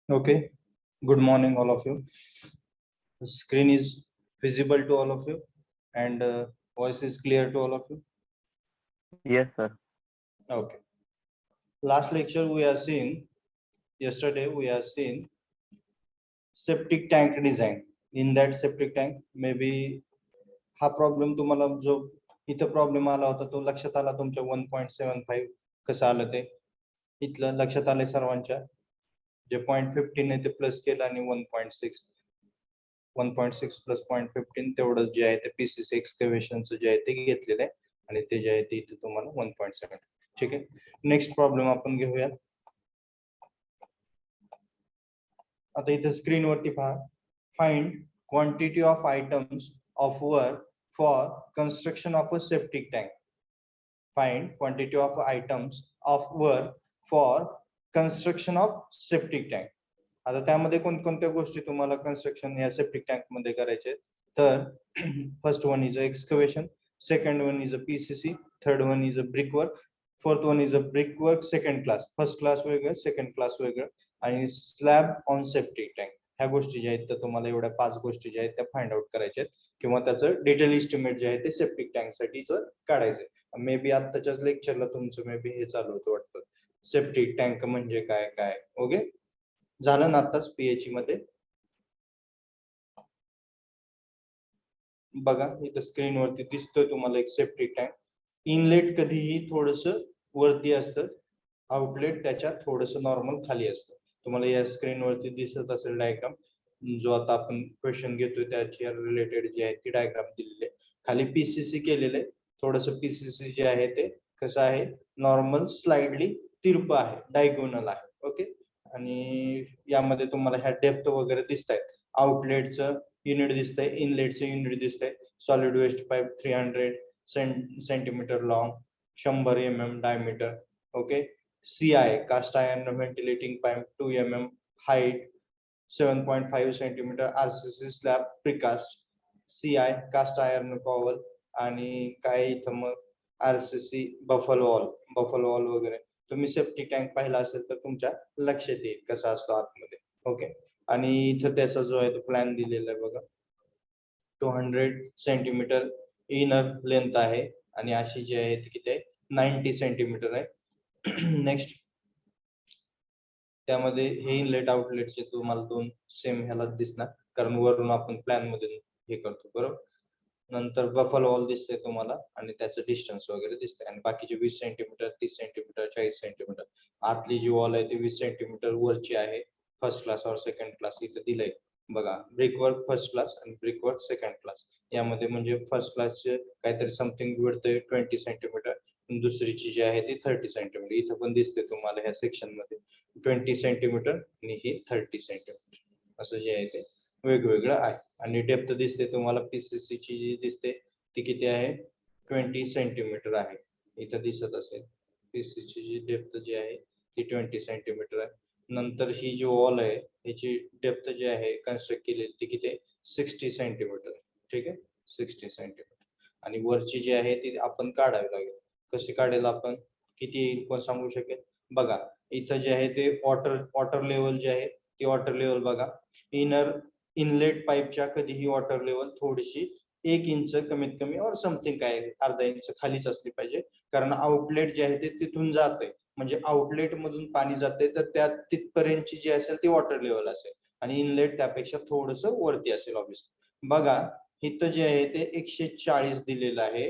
Okay, good morning, all of you. The screen is visible to all of you, and voice is clear to all of you. Yes, sir. Okay. Last lecture we have seen, yesterday we have seen septic tank design. In that septic tank, maybe हा problem तुम्हाला जो इथं problem आला होता तो लक्षात आला तुमच्या 1.75 कसं आलं ते इथलं लक्षात आलंय सर्वांच्या जे 0.15 आहे ते प्लस केलं आणि 1.6 प्लस 0.15 तेवढंच जे आहे ते पीसीसी एक्सकव्हेशनचं जे आहे ते घेतलेलं आहे आणि ते जे आहे ते इथे तुम्हाला 1.7. ठीक आहे. नेक्स्ट प्रॉब्लेम आपण घेऊया. आता इथे स्क्रीनवरती पहा. Find quantity of items of work for construction of a septic tank. Find quantity of items of work for construction of septic tank. आता त्यामध्ये कोणकोणत्या गोष्टी तुम्हाला कन्स्ट्रक्शन या सेप्टिक टँक मध्ये करायचे तर first one is a excavation, second one is a PCC, third one is a brick work, fourth one is a brick work second class, first class वेगळं सेकंड क्लास वेगळं आणि slab on septic tank. ह्या गोष्टी ज्या आहेत तर तुम्हाला एवढ्या 5 गोष्टी ज्या आहेत त्या फाइंड आउट करायच्या आहेत किंवा त्याचं डिटेल इस्टिमेट जे आहे ते सेप्टिक टँक साठीच काढायचंय. मे बी आताच्याच लेक्चरला तुमचं मे बी हे चालू होतं वाटतं सेप्टिक टँक म्हणजे काय काय. ओके, झालं ना आताच पीएचई मध्ये. बघा इथं स्क्रीनवरती दिसतोय तुम्हाला एक सेप्टिक टँक. इनलेट कधीही थोडस वरती असतं, आउटलेट त्याच्या थोडस नॉर्मल खाली असतं. तुम्हाला या स्क्रीनवरती दिसत असेल डायग्राम जो आता आपण क्वेश्चन घेतोय त्याच्या रिलेटेड जे आहे ती डायग्राम दिलेली आहे. खाली पीसीसी केलेलं आहे. थोडस पीसीसी जे आहे ते कसं आहे नॉर्मल स्लाइडली तिरप आहे, डायगोनल आहे. ओके, आणि यामध्ये तुम्हाला ह्या डेप्थ वगैरे दिसत आहेत. आउटलेटचं युनिट दिसतंय, इनलेटचं युनिट दिसतंय. Solid waste pipe 300 centimetre long, 100 mm diameter. Okay, CI cast iron ventilating pipe 2 mm height, 7.5 centimetre RCC slab precast, CI cast iron cowl आणि काय इथं मग आरसीसी बफल वॉल वगैरे. तुम्ही सेफ्टी टँक पाहिला असेल तर तुमच्या लक्षात येईल कसा असतो आतमध्ये. ओके, आणि इथं त्याचा जो आहे तो प्लॅन दिलेला आहे बघा. 200 सेंटीमीटर इनर लेंथ आहे आणि अशी जी आहे ती किती आहे 90 सेंटीमीटर आहे. नेक्स्ट त्यामध्ये हे इनलेट आउटलेटचे तुम्हाला 2 सेम ह्याला दिसणार कारण वरून आपण प्लॅन मध्ये हे करतो बरोबर. नंतर बफल वॉल दिसते तुम्हाला आणि त्याचं डिस्टन्स वगैरे दिसतंय आणि बाकीचे 20 सेंटीमीटर 30 सेंटीमीटर 40 सेंटीमीटर. आतली जी वॉल आहे ती 20 सेंटीमीटर वरची आहे. फर्स्ट क्लास और सेकंड क्लास इथं दिलंय बघा. ब्रिक वर्क फर्स्ट क्लास आणि ब्रिक वर्क सेकंड क्लास. यामध्ये म्हणजे फर्स्ट क्लासचे काहीतरी समथिंग मिळतंय 20 सेंटीमीटर, दुसरीची जी आहे ती 30 सेंटीमीटर. इथं पण दिसते तुम्हाला ह्या सेक्शन मध्ये 20 सेंटीमीटर आणि ही 30 सेंटीमीटर असं जे आहे ते वेगवेगळं आहे. आणि डेप्थ दिसते तुम्हाला पीसीसी ची जी दिसते ती किती आहे 20 सेंटीमीटर आहे. इथं दिसत असेल पीसीसी ची जी डेप्थ जी आहे ती 20 सेंटीमीटर आहे. नंतर ही जी वॉल आहे याची डेप्थ जी आहे कन्स्ट्रक्ट केलेली ती किती आहे 60 सेंटीमीटर. ठीक आहे, 60 सेंटीमीटर. आणि वरची जी आहे ती आपण काढावी लागेल. कशी काढेल आपण, किती येईल कोण सांगू शकेल? बघा इथं जे आहे ते वॉटर लेवल जे आहे ती वॉटर लेवल बघा. इनलेट पाईपच्या कधीही वॉटर लेवल थोडीशी 1 इंच कमीत कमी और समथिंग काय अर्धा इंच खालीच असली पाहिजे कारण आउटलेट जे आहे ते तिथून जाते म्हणजे आउटलेट मधून पाणी जाते तर त्या तिथपर्यंतची जी असेल ती वॉटर लेवल असेल आणि इनलेट त्यापेक्षा थोडस वरती असेल ऑब्विसली. बघा इथं जे आहे ते 140 दिलेलं आहे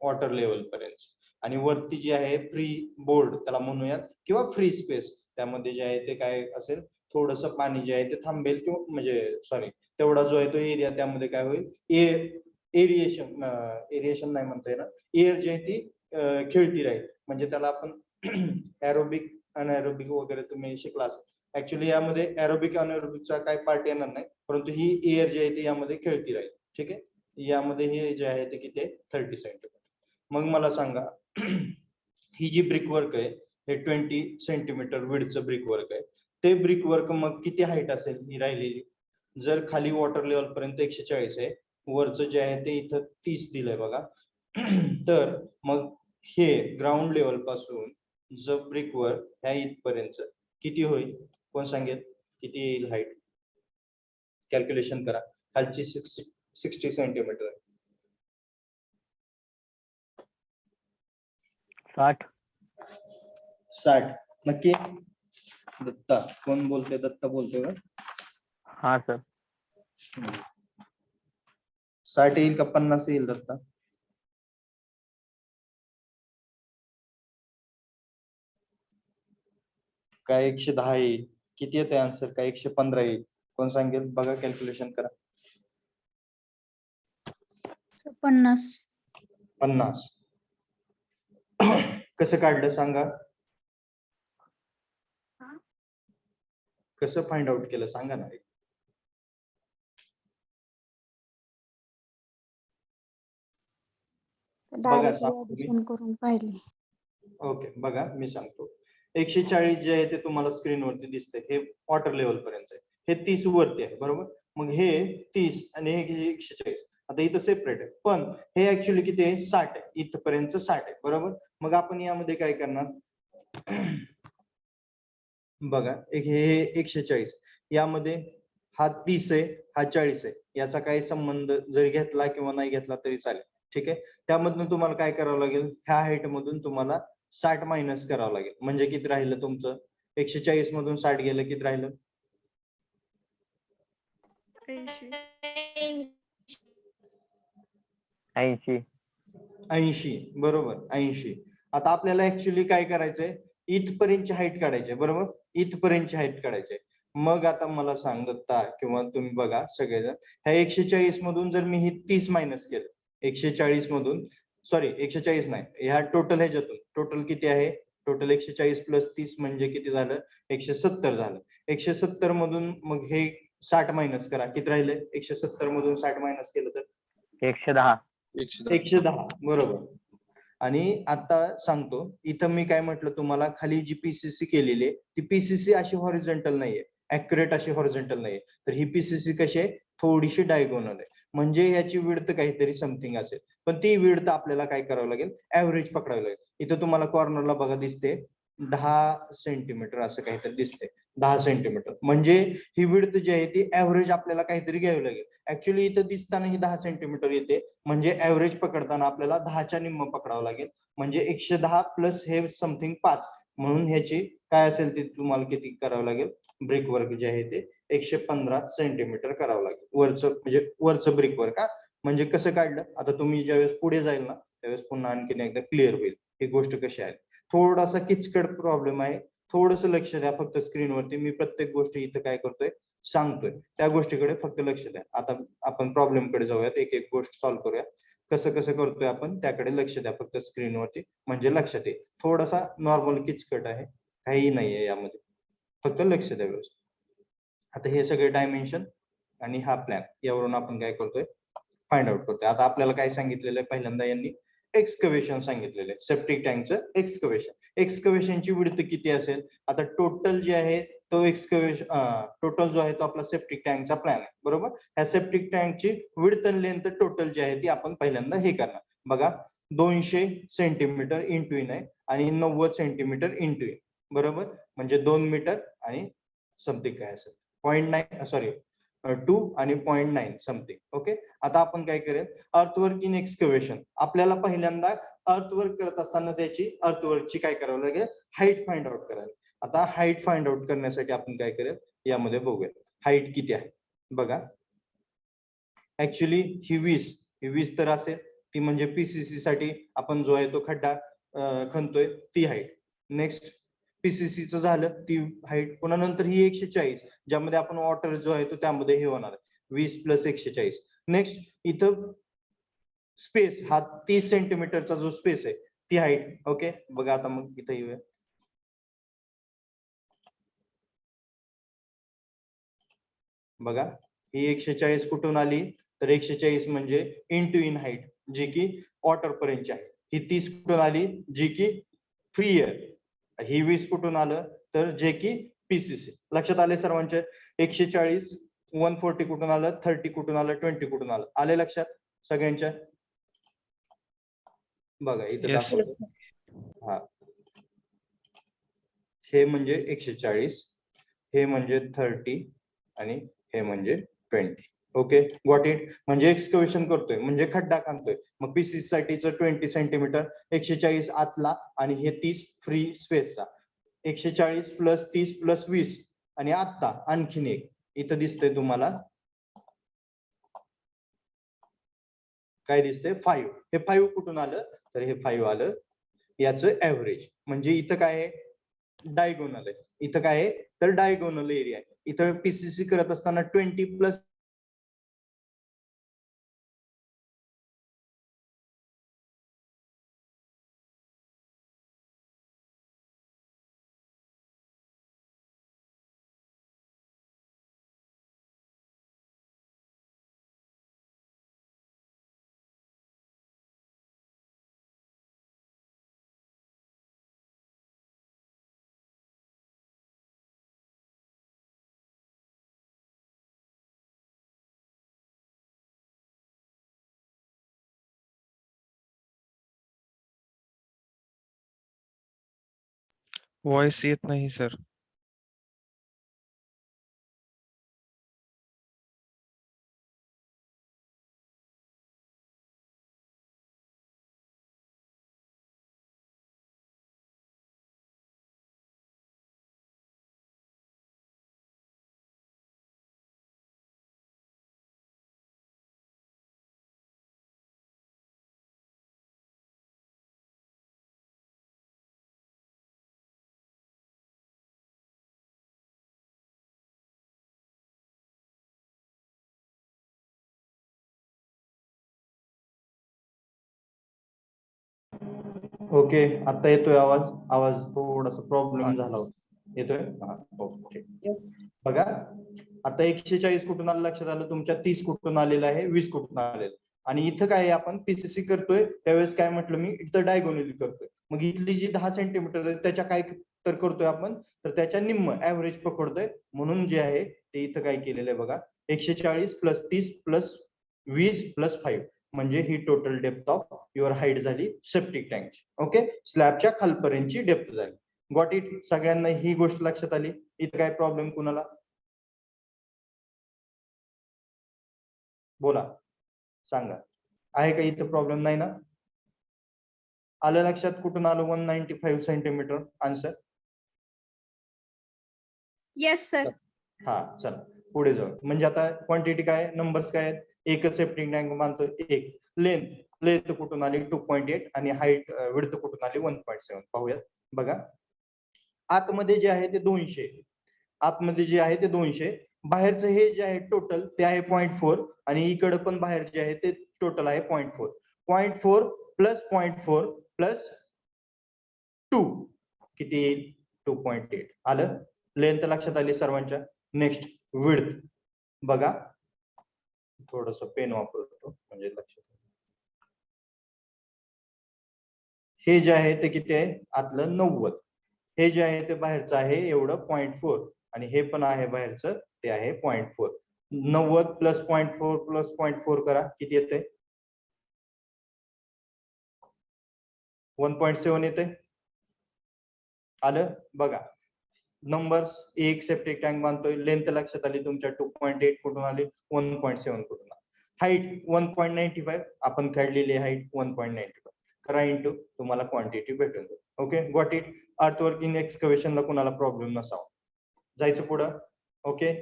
वॉटर लेवल पर्यंत आणि वरती जे आहे फ्री बोर्ड त्याला म्हणूयात किंवा फ्री स्पेस त्यामध्ये जे आहे ते काय असेल थोडस पाणी जे आहे ते थांबेल किंवा म्हणजे सॉरी तेवढा जो आहे तो एरिया त्यामध्ये काय होईल एरिएशन नाही म्हणता येणार, एअर जी आहे ती खेळती राहील म्हणजे त्याला आपण एरोबिक अनएरोबिक वगैरे तुम्ही शिकला असेल. ऍक्च्युली यामध्ये एरोबिक अनएरोबिकचा काय पार्ट येणार नाही परंतु ही एअर जी आहे ती यामध्ये खेळती राहील. ठीक आहे, यामध्ये हे जे आहे ते किती आहे 30 सेंटीमीटर. मग मला सांगा ही जी ब्रिक वर्क आहे हे 20 सेंटीमीटर विड्थचं ब्रिक वर्क आहे. ते ब्रिक वर्क मग किती हाईट असेल ही राहिलेली. जर खाली वॉटर लेवल पर्यंत 140 आहे, वरचं जे आहे ते इथं 30 दिलंय बघा. तर मग हे ग्राउंड लेवल पासून जो ब्रिक वर्क ह्या इथपर्यंत किती होईल कोण सांगेल? किती येईल हाईट? कॅल्क्युलेशन करा. खालची 60 सेंटीमीटर आहे. 60. 60 नक्की? दत्ता कोण बोलतोय? दत्ता बोलतोय का? हाँ सर. 60 येईल का 50 येईल दत्ता? काय 110 येईल? किती येते आन्सर? काय 115 येईल? कोण सांगेल? बघा कॅल्क्युलेशन करा. 50. 50 कसं काढलं सांगा? कसं फाइंड आउट केलं सांगा ना. डायरेक्ट ऍडिशन करून पाहिले. ओके बघा मी सांगतो. 140 जे आहे ते तुम्हाला स्क्रीनवरती दिसतंय, हे वॉटर लेवल पर्यंत आहे. हे 30 वरती आहे बरोबर. मग हे 30 आणि हे 140 आता इथं सेपरेट आहे, पण हे ऍक्च्युली किती आहे? 60 आहे. इथपर्यंत 60 आहे बरोबर. मग आपण यामध्ये काय करणार? बघा हे 140 यामध्ये हा 30 आहे, हा 40 आहे. याचा काही संबंध जरी घेतला किंवा नाही घेतला तरी चालेल. ठीक आहे. त्यामधून तुम्हाला काय करावं लागेल? ह्या हाईट मधून तुम्हाला 60 मायनस करावं लागेल. म्हणजे किती राहिलं तुमचं? 140 मधून 60 गेलं किती राहिलं? 80. 80 बरोबर 80. आता आपल्याला ऍक्च्युली काय करायचंय? इथपर्यंतची हाईट काढायची बरोबर. इथपर्यंतची हाईट काढायची. मग आता मला सांग दत्ता किंवा तुम्ही बघा सगळेजण, ह्या 140 मधून जर मी ही 30 मायनस केलं 140 मधून, सॉरी 140 नाही, ह्या टोटल ह्याच्यातून टोटल किती आहे? टोटल 140 प्लस 30 म्हणजे किती झालं? 170 झालं. 170 मधून मग हे 60 मायनस करा, किती राहिले? 170 मधून 60 मायनस केलं तर 110. 110 बरोबर. आणि आता सांगतो, इथं मी काय म्हटलं तुम्हाला, खाली जी पीसीसी केलेली आहे ती पीसीसी अशी हॉरिझॉन्टल नाहीये, ऍक्युरेट अशी हॉरिझॉन्टल नाहीये. तर ही पीसीसी कशी आहे? थोडीशी डायगोनल आहे. म्हणजे याची विड्थ काहीतरी समथिंग असेल, पण ती विड्थ आपल्याला काय करावं लागेल? ऍव्हरेज पकडावं लागेल. इथं तुम्हाला कॉर्नरला बघा दिसते 10 सेंटीमीटर असं काहीतरी दिसते. 10 सेंटीमीटर म्हणजे ही विड्थ जी आहे ती ऍव्हरेज आपल्याला काहीतरी घ्यावी लागेल. ऍक्च्युली इथं दिसताना ही 10 सेंटीमीटर येते, म्हणजे ऍव्हरेज पकडताना आपल्याला 10च्या निम्म पकडावं लागेल. म्हणजे 110 प्लस हे समथिंग 5 म्हणून ह्याची काय असेल ते तुम्हाला किती करावं लागेल? ब्रिक वर्क जे आहे ते 115 सेंटीमीटर करावं लागेल. वरचं ब्रिक वर्क. का म्हणजे कसं काढलं? आता तुम्ही ज्यावेळेस पुढे जाईल ना त्यावेळेस पुन्हा आणखीन एकदा क्लिअर होईल ही गोष्ट कशी आहे. थोडासा किचकट प्रॉब्लेम आहे, थोडंसं लक्ष द्या फक्त स्क्रीनवरती. मी प्रत्येक गोष्ट इथं काय करतोय सांगतोय, त्या गोष्टीकडे फक्त लक्ष द्या. आता आपण प्रॉब्लेम कडे जाऊयात, एक एक गोष्ट सॉल्व्ह करूया. कसं कसं करतोय आपण त्याकडे लक्ष द्या फक्त स्क्रीनवरती, म्हणजे लक्षात येईल. थोडासा नॉर्मल किचकट आहे, काही नाहीये यामध्ये, फक्त लक्ष द्या व्यवस्थित. आता हे सगळे डायमेन्शन आणि हा प्लॅन यावरून आपण काय करतोय? फाइंड आउट करतोय. आता आपल्याला काय सांगितलेलं आहे? पहिल्यांदा यांनी एक्सकवेशन सांगितलेलं आहे, सेप्टिक टँकचं एक्सकवेशन. एक्सकवेशनची विड्थ किती असेल? आता टोटल जे आहे तो एक्सकवेशन टोटल जो आहे तो आपला सेप्टिक टँकचा प्लॅन आहे बरोबर. ह्या सेप्टिक टँकची विड्थ आणि लेंथ टोटल जी आहे ती आपण पहिल्यांदा हे करणार. बघा 200 सेंटीमीटर इंटू इन आहे आणि 90 सेंटीमीटर इंटू इन बरोबर, म्हणजे 2 मीटर आणि समथिंग काय असेल 0.9 सॉरी 2 आणि 0.9 समथिंग. ओके. आता आपण काय करेल? Earthwork in excavation. आपल्याला पहिल्यांदा अर्थवर्क करत असताना त्याची अर्थवर्कची काय करावं लागेल? हाईट फाइंड आउट करावी. आता हाईट फाइंड आउट करण्यासाठी आपण काय करेल यामध्ये बघूया हाईट किती आहे. बघा ऍक्च्युली ही 20 तर असेल, ती म्हणजे पीसीसी साठी आपण जो आहे तो खड्डा खणतोय ती हाईट. नेक्स्ट पीसीसीचं झालं ती हाईट. पुन्हा नंतर ही 140 ज्यामध्ये आपण वॉटर जो आहे तो त्यामध्ये हे होणार आहे 20 प्लस 140. नेक्स्ट इथं स्पेस हा 30 सेंटीमीटरचा जो स्पेस आहे ती हाईट. ओके बघा आता मग इथं येऊया. बघा ही 140 कुठून आली? तर 140 म्हणजे इंटू इन हाईट जी की वॉटर पर्यंतची आहे. ही 30 कुठून आली? जी की फ्री एअर. ही 20 कुठून आलं? तर जे की पीसीसी. लक्षात आले सर्वांच्या? 140 140 कुठून आलं? 30 कुठून आलं? 20 कुठून आलं? आले लक्षात सगळ्यांच्या? बघा इथे दाखवतो. हा हे म्हणजे 140, हे म्हणजे 30 आणि हे म्हणजे 20. Okay, got it. म्हणजे एक्सकव्हेशन करतोय म्हणजे खड्डा खांदतोय. मग पीसीसी साठीच 20 सेंटीमीटर, 140 आतला आणि हे 30 फ्री स्पेसचा. 140 प्लस 30 प्लस 20 आणि आता आणखीन एक इथं दिसतंय तुम्हाला काय दिसतंय 5. हे 5 कुठून आलं तर हे 5 आलं याचं ऍव्हरेज. म्हणजे इथं काय आहे डायगोनल आहे. इथं काय आहे तर डायगोनल एरिया आहे. इथं पीसीसी करत असताना 20 प्लस व्हॉइस येत नाही सर. ओके, आता येतोय आवाज. आवाज थोडासा प्रॉब्लेम झाला होता. येतोय हा, ओके. बघा आता 140 कुठून आलं लक्षात आलं तुमच्या, 30 कुठून आलेलं आहे, 20 कुठून आलेलं. आणि इथं काय आपण पीसीसी करतोय त्यावेळेस काय म्हटलं मी इथं डायगोनली करतोय. मग इथली जी 10 सेंटीमीटर आहे त्याच्या काय तर करतोय आपण तर त्याच्या निम्म ऍव्हरेज पकडतोय. म्हणून जे आहे ते इथं काय केलेलं आहे बघा 140 प्लस 30 प्लस 20 प्लस 5 म्हणजे ही total depth of your height झाली सेप्टिक टँकची. ओके, स्लॅबच्या खालपर्यंतची डेप्थ झाली. Got it. सगळ्यांना ही गोष्ट लक्षात आली. इथं काय प्रॉब्लेम कुणाला बोला सांगा, आहे का इथं प्रॉब्लेम नाही ना? आलं लक्षात कुठून आलं 195 सेंटीमीटर आन्सर? Yes sir. हा चला पुढे जाऊ. म्हणजे आता क्वांटिटी काय नंबर्स काय आहेत, एकच सेप्टिक टँक मानतोय. एक लेंथ कुठून आली 2.8 आणि हाईट विड्थ कुठून आली 1.7. पाहूयात. बघा आतमध्ये जे आहे ते 200, आतमध्ये जे आहे ते 200, बाहेरचं हे जे आहे टोटल ते आहे 0.4 आणि इकडे पण बाहेर जे आहे ते टोटल आहे 0.4. 0.4 प्लस 0.4 प्लस 2 किती येईल 2.8. आलं. लेंथ लक्षात आली सर्वांच्या. नेक्स्ट विड्थ बघा, थोडस पेन वापरतो म्हणजे लक्षात. हे जे आहे ते किती आहे आतलं 90, हे जे आहे ते बाहेरचं आहे एवढं 0.4 आणि हे पण आहे बाहेरचं ते आहे 0.4. 90 प्लस 0.4 प्लस 0.4 करा किती येते 1.7 येते. आलं. बघा नंबर्स, एक सेप्टिक टँक बांधतोय, लेंथ लक्षात आली तुमच्या 2.8 कुठून आली 1.7 कुठून आली. हाईट 1.95 आपण काढलेली हाईट 1.95 करा इंटू तुम्हाला क्वांटिटी भेटून जाईल. Okay got it. अर्थवर्किंग एक्सकव्हेशनला कुणाला प्रॉब्लेम नसावा. जायचं पुढं. ओके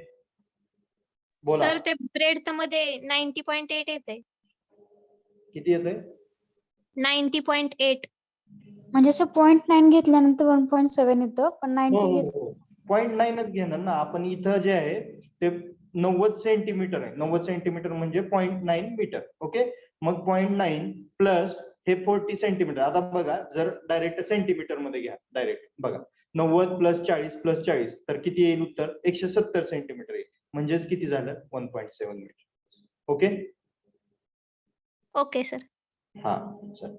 बोला. सर ते ब्रेड मध्ये 90.8 येते. किती येते 90.8. म्हणजे असं 0.9 घेतल्यानंतर 1.7 येतं पण 90 घेतलं 0.9च घेणार ना आपण. इथं जे आहे ते 90 सेंटीमीटर आहे. 90 सेंटीमीटर म्हणजे 0.9 मीटर. ओके मग 0.9 प्लस हे 40 सेंटीमीटर. आता बघा जर डायरेक्ट सेंटीमीटर मध्ये घ्या डायरेक्ट बघा 90 प्लस 40 तर किती येईल उत्तर 170 सेंटीमीटर येईल. म्हणजेच किती झालं 1.7 मीटर. Okay okay sir. हा चल.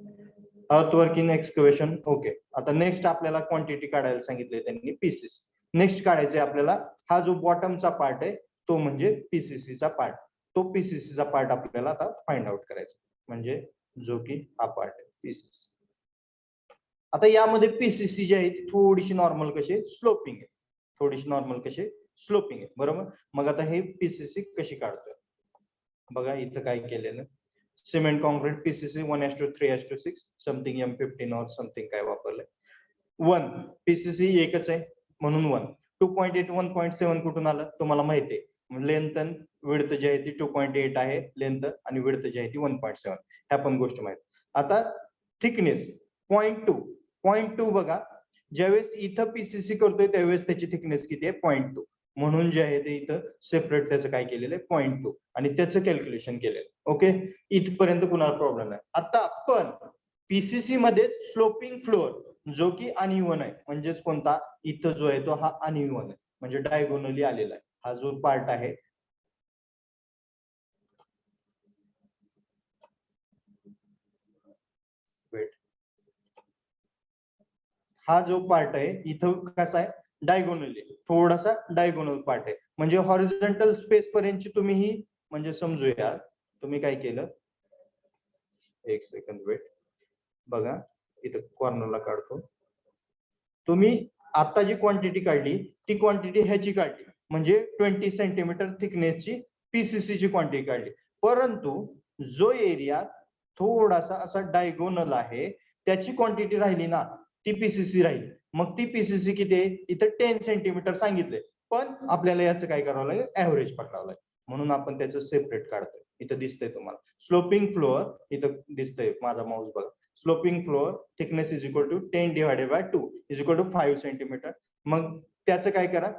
अर्थवर्किंग एक्सकव्हेशन. ओके आता नेक्स्ट आपल्याला क्वांटिटी काढायला सांगितले त्यांनी पीसीसी. नेक्स्ट काढायचे आपल्याला हा जो बॉटमचा पार्ट आहे तो म्हणजे पीसीसीचा पार्ट. तो पीसीसीचा पार्ट आपल्याला आता फाइंड आउट करायचा म्हणजे जो की हा पार्ट आहे पीसीसी. आता यामध्ये पीसीसी जी आहे ती थोडीशी नॉर्मल कशी स्लोपिंग आहे, थोडीशी नॉर्मल कशी स्लोपिंग आहे बरोबर. मग आता हे पीसीसी कशी काढतोय बघा. इथं काय केलेलं cement concrete PCC 1:3:6 something M15 और समथिंग काय वापरलंय. 1 पीसीसी एकच आहे म्हणून 1. 2.8 1.7 कुठून आलं तुम्हाला माहिती आहे. लेंथ आणि विड्थ जी आहे ती 2.8 आहे लेंथ आणि विड्थ जी आहे ती 1.7. ह्या पण गोष्ट माहिती. आता थिकनेस 0.2 बघा. ज्यावेळेस इथं पीसीसी करतोय त्यावेळेस त्याची थिकनेस किती आहे 0.2. म्हणून जे आहे ते इथं सेपरेट त्याचं काय केलेलं आहे 0.2 आणि त्याचं कॅल्क्युलेशन केलेलं. ओके इथपर्यंत कुणाला प्रॉब्लेम नाही. आता आपण पीसीसी मध्ये स्लोपिंग फ्लोअर जो की अनइव्हन आहे म्हणजेच कोणता इथं जो आहे तो हा अनइव्हन आहे म्हणजे डायगोनली आलेला आहे. हा जो पार्ट आहे हा जो पार्ट आहे इथं कसा आहे डायगोनली थोडासा डायगोनल पार्ट आहे म्हणजे हॉरिझॉन्टल स्पेस पर्यंतची तुम्ही ही म्हणजे समजूया. तुम्ही काय केलं एक सेकंद वेट बघा इथं कॉर्नरला काढतो. तुम्ही आता जी क्वांटिटी काढली ती क्वांटिटी ह्याची काढली म्हणजे 20 सेंटीमीटर थिकनेसची पीसीसी ची क्वांटिटी काढली. परंतु जो एरिया थोडासा असा डायगोनल आहे त्याची क्वांटिटी राहिली ना ती पीसीसी राहील. मग ती पीसीसी किती आहे इथं 10 सेंटीमीटर सांगितले पण आपल्याला याचं काय करावं लागेल ऍव्हरेज पकडावं लागेल म्हणून आपण त्याचं सेपरेट काढतोय. इथं दिसतंय तुम्हाला स्लोपिंग फ्लोअर इथं दिसतंय माझा माऊस बघा. Sloping floor thickness is equal to 10/2 is equal to 5 centimetre. मग त्याचं काय करा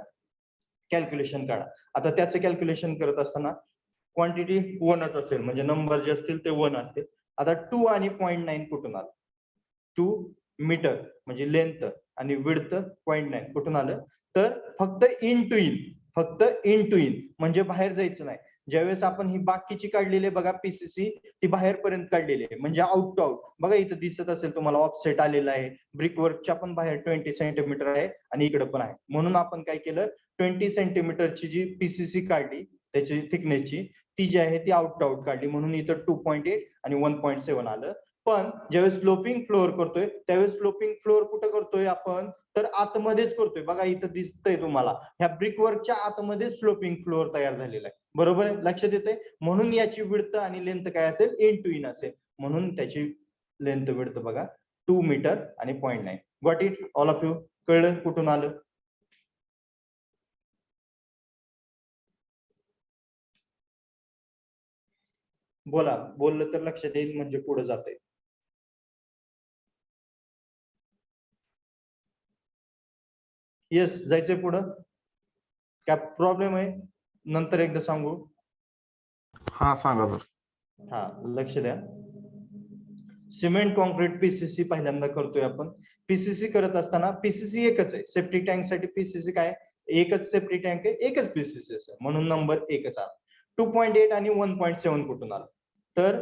कॅल्क्युलेशन काढा. आता त्याचं कॅल्क्युलेशन करत असताना क्वांटिटी 1च असेल म्हणजे नंबर जे असतील ते 1 असतील. आता 2 आणि 0.9 कुठून आलं 2 मीटर म्हणजे लेंथ आणि विड्थ 0.9 कुठून आलं तर फक्त इन टू इन म्हणजे बाहेर जायचं नाही. ज्यावेळेस आपण ही बाकीची काढलेली बघा पीसीसी ती बाहेर पर्यंत काढलेली आहे म्हणजे आउट टू आउट बघा इथं दिसत असेल तुम्हाला ऑफसेट आलेला आहे. ब्रिक वर्कच्या पण बाहेर 20 सेंटीमीटर आहे आणि इकडे पण आहे म्हणून आपण काय केलं 20 सेंटीमीटरची जी पीसीसी काढली त्याची थिकनेसची ती जी आहे ती आउट टू आउट काढली म्हणून इथं 2.8 आणि 1.7 आलं. पण ज्यावेळेस स्लोपिंग फ्लोअर करतोय त्यावेळेस स्लोपिंग फ्लोअर कुठं करतोय आपण तर आतमध्येच करतोय. बघा इथं दिसतंय तुम्हाला ह्या ब्रिक वर्कच्या आतमध्ये स्लोपिंग फ्लोअर तयार झालेला आहे बरोबर आहे लक्षात येते. म्हणून याची विड्थ आणि लेंथ काय असेल इन टू इन असेल म्हणून त्याची लेंथ विड्थ बघा 2 मीटर आणि 0.9. Got it all of you कळलं कुठून आलं. बोला बोललं तर लक्षात येईल म्हणजे पुढे जाते. येस जायचंय पुढं काय प्रॉब्लेम आहे नंतर एकदा सांगू. हा सांगा सर. हा लक्ष द्या. सिमेंट कॉन्क्रीट पीसीसी पहिल्यांदा करतोय आपण. पीसीसी करत असताना पीसीसी एकच आहे सेफ्टी टँक साठी पीसीसी काय एकच सेफ्टी टँक आहे एकच पीसीसी आहे म्हणून नंबर एकच आला. 2.8 आणि 1.7 कुठून आला तर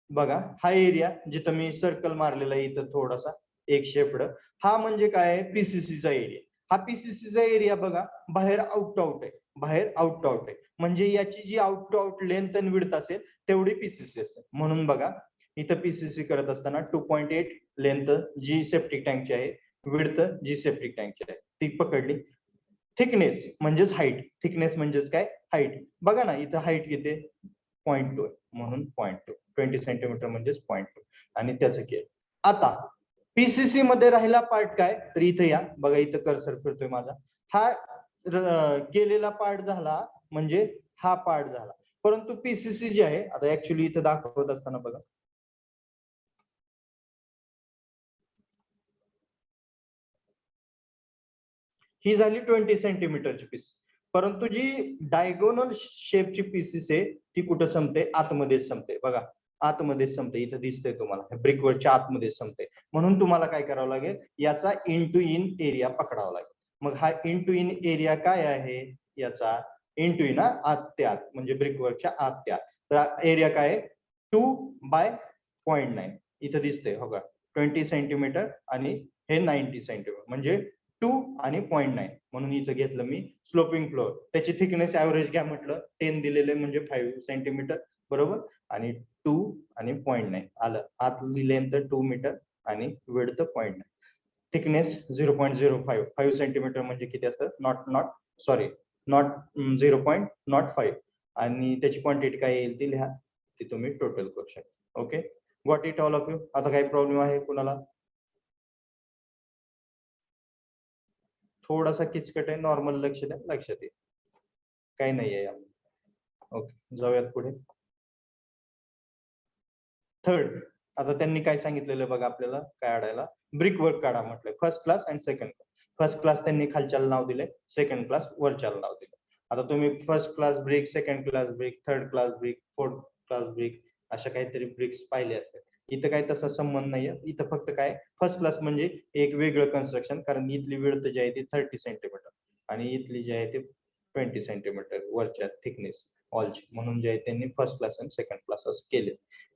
बघा हा एरिया जिथं मी सर्कल मारलेला आहे इथं थोडासा एक शेपड हा म्हणजे काय आहे पीसीसीचा एरिया. हा पीसीसीचा एरिया बघा बाहेर आउट टू आउट आहे बाहेर आउट टू आउट आहे म्हणजे याची जी आउट टू आउट लेंथ आणि विड्थ असेल तेवढी पीसीसी असेल. म्हणून बघा इथं पीसीसी करत असताना 2.8 लेंथ जी सेप्टिक टँकची आहे विड्थ जी सेप्टिक टँकची आहे ती पकडली. थिकनेस म्हणजेच हाईट थिकनेस म्हणजेच काय हाईट बघा ना इथं हाईट किती 0.2 म्हणून 0.2 20 सेंटीमीटर म्हणजेच 0.2 आणि त्याचं केलं. आता पीसीसी मध्ये राहिला पार्ट काय तर इथं या बघा इथं कर्सर फिरतोय माझा हा केलेला पार्ट झाला म्हणजे हा पार्ट झाला. परंतु पीसीसी जे आहे आता ऍक्च्युली इथं दाखवत असताना बघा ही झाली 20 सेंटीमीटरची पीस. परंतु जी डायगोनल शेपची पीसीस आहे ती कुठं संपते आतमध्ये संपते बघा आतमध्ये संपते. इथं दिसतंय तुम्हाला ब्रिकवरच्या आतमध्ये संपते म्हणून तुम्हाला काय करावं लागेल याचा इन टू इन एरिया पकडावा लागेल. मग हा इन टू इन एरिया काय आहे याचा इन टू इन आत ते आत म्हणजे ब्रिकवरच्या आत ते आत. तर एरिया काय 2/0.9 इथं दिसतंय हो का 20 सेंटीमीटर आणि हे 90 सेंटीमीटर म्हणजे 2 आणि 0.9 म्हणून इथं घेतलं मी स्लोपिंग फ्लोअर. त्याची थिकनेस ऍव्हरेज घ्या म्हटलं 10 दिलेले म्हणजे 5 सेंटीमीटर बरोबर आणि 2 आणि 0.9 आलं. आतली लेंथ 2 मीटर आणि विड्थ 0.9. थिकनेस 0.05 5 सेंटीमीटर म्हणजे किती असतं नॉट 0.05 आणि त्याची क्वांटिटी काय येईल ती लिहा, ती तुम्ही टोटल करू शकता. Okay, got it all of you. आता काही प्रॉब्लेम आहे कुणाला? थोडासा किचकट आहे, नॉर्मल लक्ष द्या, लक्षात येईल, काही नाही आहे. ओके, जाऊयात पुढे. थर्ड, आता त्यांनी काय सांगितलेलं बघा आपल्याला काय काढायला, ब्रिक वर्क काढा म्हटलंय. First class and second class. First class त्यांनी खालच्याला नाव दिले, सेकंड क्लास वरच्याला नाव दिले. आता तुम्ही first class brick, second class brick, third class brick, fourth class brick अशा काहीतरी ब्रिक्स पाहिले असतात. इथं काय तसा संबंध नाहीये. इथं फक्त काय फर्स्ट क्लास म्हणजे एक वेगळं कन्स्ट्रक्शन, कारण इथली विड्थ जी आहे ती 30 सेंटीमीटर आणि इथली जी आहे ती 20 सेंटीमीटर वरच्या थिकनेस ऑलची, म्हणून जे आहे त्यांनी फर्स्ट क्लास आणि सेकंड क्लास असं केले.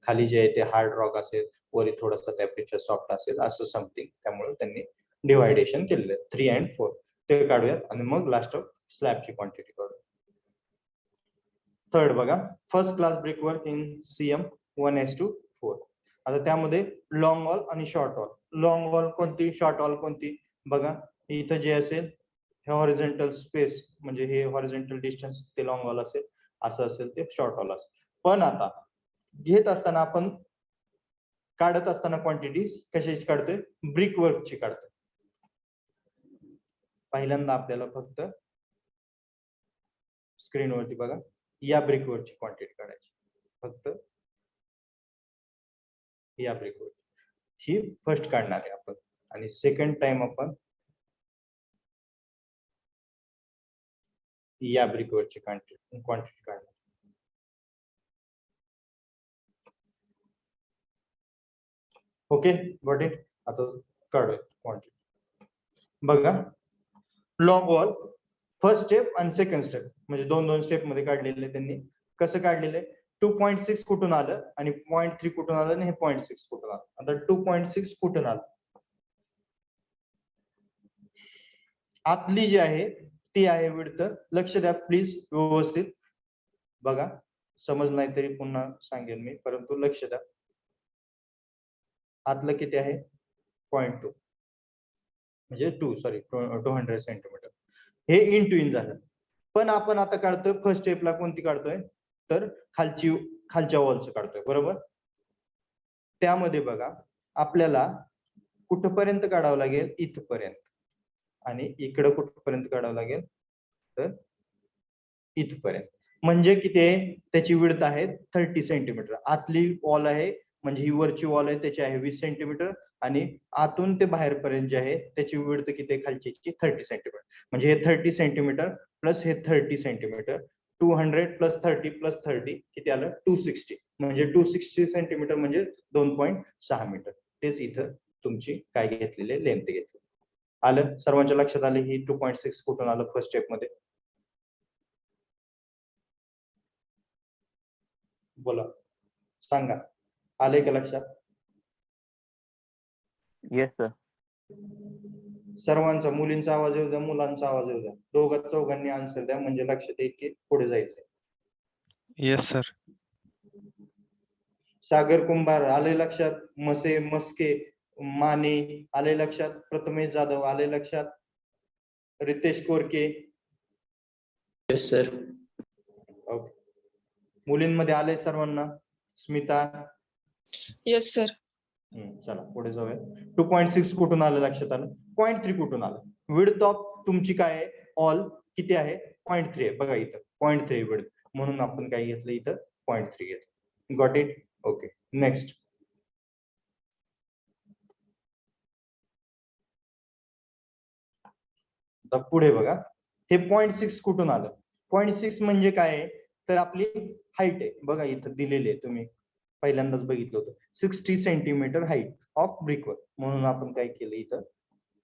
खाली जे आहे ते हार्ड रॉक असेल, वरी थोडासा त्यापेक्षा सॉफ्ट असेल असं समथिंग, त्यामुळे त्यांनी डिव्हायडेशन केलेलं आहे 3 and 4. ते काढूयात आणि मग लास्ट ऑफ स्लॅबची क्वांटिटी काढूया. थर्ड बघा, first class brick work in CM 1:4. आता त्यामध्ये लॉंग वॉल आणि शॉर्ट वॉल. लॉंग वॉल कोणती, शॉर्ट वॉल कोणती? बघा इथं जे असेल हे हॉरिझॉन्टल स्पेस म्हणजे हे हॉरिझॉन्टल डिस्टन्स ते लॉंग वॉल असेल, असं असेल ते शॉर्ट वॉल असेल. पण आता घेत असताना आपण काढत असताना क्वांटिटीज कशाची काढतोय, ब्रिक वर्कची काढतोय. पहिल्यांदा आपल्याला फक्त स्क्रीनवरती बघा या ब्रिक वर्कची क्वांटिटी काढायची, फक्त या ब्रिक वर्क ही फर्स्ट काढणार आहे आपण, आणि सेकंड टाइम आपण या ब्रिक वर्कची क्वांटिटी काढणार. Okay, got it. आता काढूया क्वांटिटी. बघा लॉंग वॉल फर्स्ट स्टेप आणि सेकंड स्टेप म्हणजे दोन स्टेप मध्ये काढलेले. त्यांनी कसं काढलेलं आहे, 2.6 कुठून आलं आणि 0.3 कुठून आलं आणि हे 0.6 कुठून आलं. आता 2.6 कुठून आलं, आतली जी आहे ती आहे विड्थ. लक्ष द्या प्लीज व्यवस्थित बघा, समज नाही तरी पुन्हा सांगेन मी, परंतु लक्ष द्या. आतलं किती आहे 0.2 म्हणजे 200 सेंटीमीटर. हे इन टू इन झालं. पण आपण आता काढतोय फर्स्ट स्टेपला कोणती काढतोय, तर खालच्या वॉलचं काढतोय, बरोबर. त्यामध्ये बघा आपल्याला कुठपर्यंत काढावं लागेल, इथपर्यंत, आणि इकडं कुठपर्यंत काढावं लागेल तर इथपर्यंत. म्हणजे किती आहे, त्याची विड्थ आहे 30 सेंटीमीटर. आतली वॉल आहे म्हणजे ही वरची वॉल आहे त्याची आहे 20 सेंटीमीटर, आणि आतून ते बाहेरपर्यंत जे आहे त्याची विड्थ किती आहे खालची 30 सेंटीमीटर. म्हणजे हे 30 सेंटीमीटर प्लस हे 30 सेंटीमीटर, 200 प्लस 30 प्लस 30 किती आलं 260. म्हणजे 260 सेंटीमीटर म्हणजे 2.6 मीटर. तेच इथं तुमची काय घेतलेली लेंथ घेतली. आलं सर्वांच्या लक्षात आले ही 2.6 कुठून आलं फर्स्ट स्टेप मध्ये, बोला सांगा, आले का लक्षात? Yes sir. सर्वांचा, मुलींचा आवाज येऊ द्या, मुलांचा आवाज येऊ द्या, दोघांनी चौघांनी आन्सर द्या म्हणजे लक्षात येईल की पुढे जायचंय. Yes sir. सागर कुंभार आले लक्षात, मस्के माने आले लक्षात, प्रथमेश जाधव आले लक्षात, Ritesh Korke. Yes sir. Okay, मुलींमध्ये आले सर्वांना, स्मिता. Yes sir. चला पुढे जाऊया. 2.6 कुठून आलं लक्षात आलं, 0.3 कुठून आलं. विड्थ ऑफ तुमची काय आहे ऑल किती आहे 0.3 आहे. बघा इथं 0.3 विड्थ, म्हणून आपण काय घेतलं इथं 0.3 घेतलं. Got it. Okay, next. पुढे बघा हे 0.6 कुठून आलं. 0.6 म्हणजे काय आहे तर आपली हाईट आहे. बघा इथं दिलेली आहे, तुम्ही पहिल्यांदाच बघितलं होतं 60 सेंटीमीटर हाईट ऑफ ब्रिकवर्क, म्हणून आपण काय केलं इथं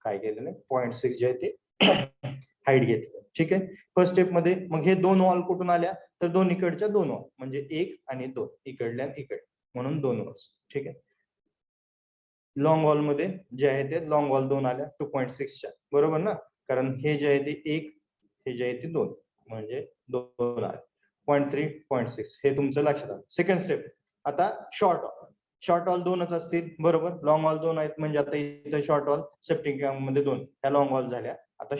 काय केलेलं 0.6 जे आहे ते हाईट घेतलं. ठीक आहे, फर्स्ट स्टेप मध्ये. मग हे दोन वॉल कुठून आल्या तर दोन्हीकडच्या दोन वॉल म्हणजे 1 आणि 2, इकडल्या इकडे, म्हणून 2 वॉल्स. ठीक आहे, लॉंग वॉल मध्ये जे आहे ते लॉंग वॉल 2 आल्या 2.6 च्या, बरोबर ना, कारण हे जे आहे ते 1, हे जे आहे ते 2 म्हणजे 2 आले. 0.3 0.6 हे तुमचं लक्षात आलं. सेकंड स्टेप आता शॉर्ट शॉर्ट ऑल 2च असतील, बरोबर. लॉंग ऑल 2 आहेत, म्हणजे आता इथं शॉर्ट ऑल सेप्टिक मध्ये 2, ह्या लॉंग ऑल झाल्या. आता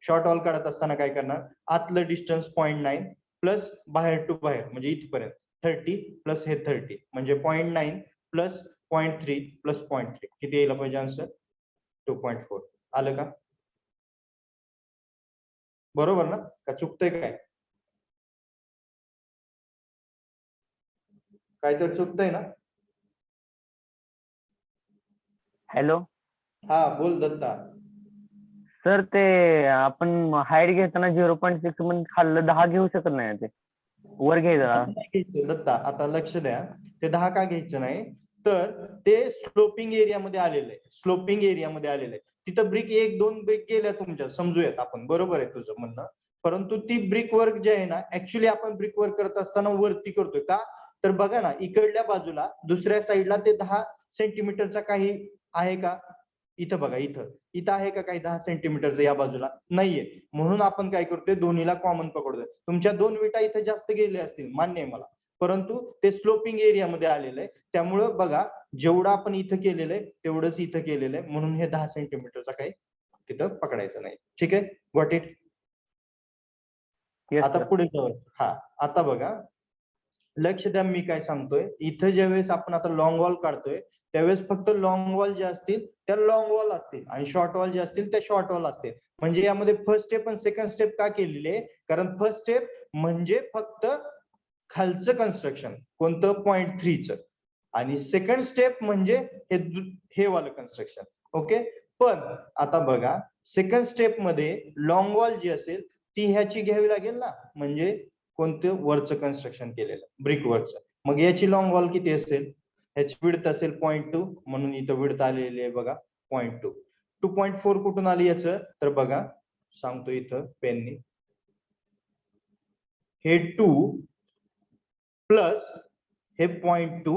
शॉर्ट ऑल काढत असताना काय करणार, आतलं डिस्टन्स 0.9 प्लस बाहेर टू बाहेर म्हणजे इथपर्यंत 30 प्लस हे 30 म्हणजे 0.9 प्लस 0.3 प्लस 0.3 किती यायला पाहिजे आन्सर 2.4. आलं का? बरोबर ना, का चुकतंय काय? काय तर चुकतंय ना? हॅलो हा बोल दत्ता. सर, ते आपण हाईट घेताना 0.6 मध्ये खाल्लं 10 घेऊ शकत नाही ते, वर घ्यायचं. घ्यायचं दत्ता, आता लक्ष द्या, ते 10 का घ्यायचं नाही, तर ते स्लोपिंग एरियामध्ये आलेलं आहे. स्लोपिंग एरियामध्ये आलेलं आहे, तिथं ब्रिक 1-2 ब्रिक गेल्या तुमच्या, समजूयात आपण, बरोबर आहे तुझं म्हणणं. परंतु ती ब्रिक वर्क जे आहे ना, ऍक्च्युली आपण ब्रिक वर्क करत असताना वरती करतोय का, तर बघा ना, इकडल्या बाजूला दुसऱ्या साईडला ते 10 सेंटीमीटरचा काही आहे का, इथं बघा, इथं आहे का काही 10 सेंटीमीटरचं या बाजूला, नाहीये. म्हणून आपण काय करतोय, दोन्हीला कॉमन पकडतोय. तुमच्या 2 विटा इथं जास्त गेल्या असतील, मान्य आहे मला, परंतु ते स्लोपिंग एरियामध्ये आलेलं आहे, त्यामुळं बघा जेवढं आपण इथं केलेलं आहे तेवढंच इथं केलेलं आहे, म्हणून हे 10 सेंटीमीटरचा काही तिथं पकडायचं नाही. ठीक आहे, गॉट इट. Yes, आता sir. पुढे जाऊ. हा, आता बघा, लक्ष द्या मी काय सांगतोय. इथं ज्यावेळेस आपण आता लॉंग वॉल काढतोय त्यावेळेस फक्त लॉंग वॉल जे असतील त्या लॉंग वॉल असतील आणि शॉर्ट वॉल जे असतील त्या शॉर्ट वॉल असतील. म्हणजे यामध्ये फर्स्ट स्टेप आणि सेकंड स्टेप का केलेली आहे, कारण फर्स्ट स्टेप म्हणजे फक्त खालचं कन्स्ट्रक्शन कोणतं 0.3च, आणि सेकंड स्टेप म्हणजे हे वालं कन्स्ट्रक्शन. ओके, पण आता बघा सेकंड स्टेप मध्ये लॉंग वॉल जी असेल ती ह्याची घ्यावी लागेल ना, म्हणजे कोणतं वरचं कन्स्ट्रक्शन केलेलं ब्रिक वरचं. मग याची लॉंग वॉल किती असेल, ह्याची विड्थ असेल 0.2, म्हणून इथं विड्थ आलेली आहे बघा 0.2. 2.4 कुठून आली याचं, तर बघा सांगतो इथं पेननी, हे 2 प्लस हे 0.2,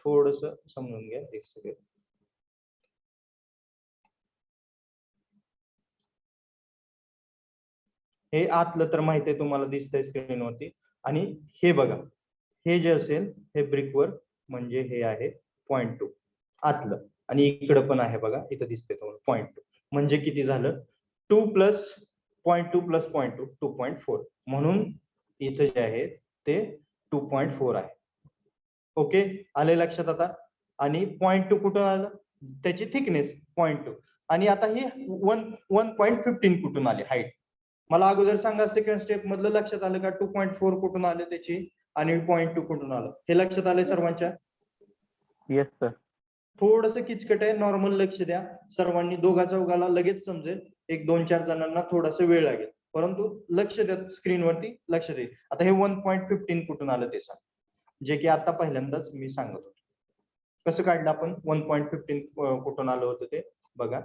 थोडस समजून घ्या एक सेकंड. हे आतलं तर माहिती आहे तुम्हाला, दिसतंय स्क्रीनवरती. आणि हे बघा, हे जे असेल हे ब्रिकवर म्हणजे हे आहे 0.2 आतलं, आणि इकडं पण आहे बघा, इथं दिसतंय तुम्हाला 0.2, म्हणजे किती झालं 2 प्लस 0.2 प्लस 0.2 2.4, म्हणून इथं जे आहे ते 2.4 आहे. ओके, आले लक्षात आता. आणि 0.2 कुठून आलं, त्याची थिकनेस 0.2, आणि आता ही 1.15 कुठून आली हाईट, मला अगोदर सांगा. सेकंड स्टेप मधलं लक्षात आलं का, 2.4 कुठून आलं त्याची आणि 0.2 कुठून आलं, हे लक्षात आलंय सर्वांच्या? Yes sir. थोडस किचकट आहे, नॉर्मल लक्ष द्या सर्वांनी, दोघा चौघाला लगेच समजेल, 1-2-4 जणांना थोडस वेळ लागेल, परंतु लक्ष द्या स्क्रीनवरती, लक्ष दे. आता हे 1.15 कुठून आलं ते सांग, जे की आता पहिल्यांदाच मी सांगत होतो. कसं काढलं आपण 1.15 कुठून आलं होतं ते बघा.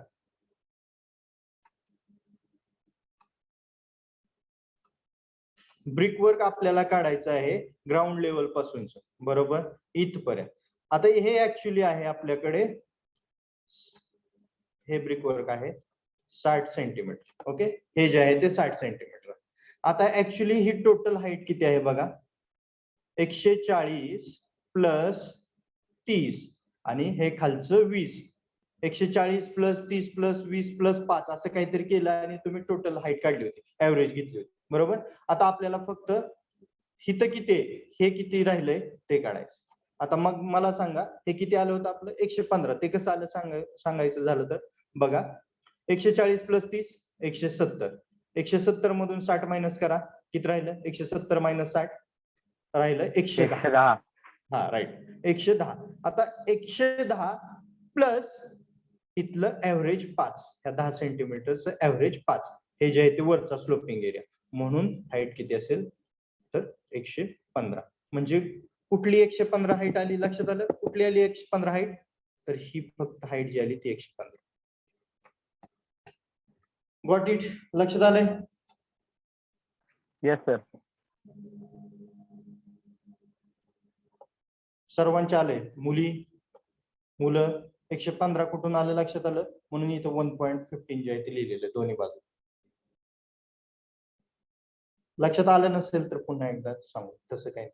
ब्रिक वर्क आपल्याला काढायचं आहे ग्राउंड लेवल पासूनच, बरोबर, इथपर्यंत. आता हे ऍक्च्युली आहे आपल्याकडे, हे ब्रिक वर्क आहे 60 सेंटीमीटर. ओके, हे जे आहे ते 60 सेंटीमीटर. आता ऍक्च्युली ही टोटल हाईट किती आहे बघा, 140 प्लस 30 आणि हे खालचं 20. 140 प्लस 30 प्लस 20 प्लस 5 असं काहीतरी केलं आणि तुम्ही टोटल हाईट काढली होती, ऍव्हरेज घेतली होती, बरोबर. आता आपल्याला फक्त हिथं किती आहे, हे किती राहिलंय ते काढायचं. आता मग मला सांगा हे किती आलं होतं आपलं 115, ते कसं आलं सांगायचं झालं तर बघा, 140 प्लस 30 170, 170 मधून 60 मायनस करा, किती राहिलं, 170 मायनस 60 राहिलं 110. हा राईट, 110. आता 110 प्लस इथलं ऍव्हरेज 5, ह्या 10 सेंटीमीटरचं ऍव्हरेज 5, हे जे आहे ते वरचा स्लोपिंग एरिया, म्हणून हाईट किती असेल तर 115. म्हणजे कुठली 115 हाईट आली, लक्षात आलं कुठली आली 115 हाईट, तर ही फक्त हाईट जी आली ती 115. गॉट इट, लक्षात आलंय? Yes sir. सर्वांचे आले, मुलं 115 कुठून आलं लक्षात आलं, म्हणून इथं 1.15 जे आहे ते लिहिलेलं दोन्ही बाजू. लक्षात आलं नसेल तर पुन्हा एकदा सांगू, तसं काही.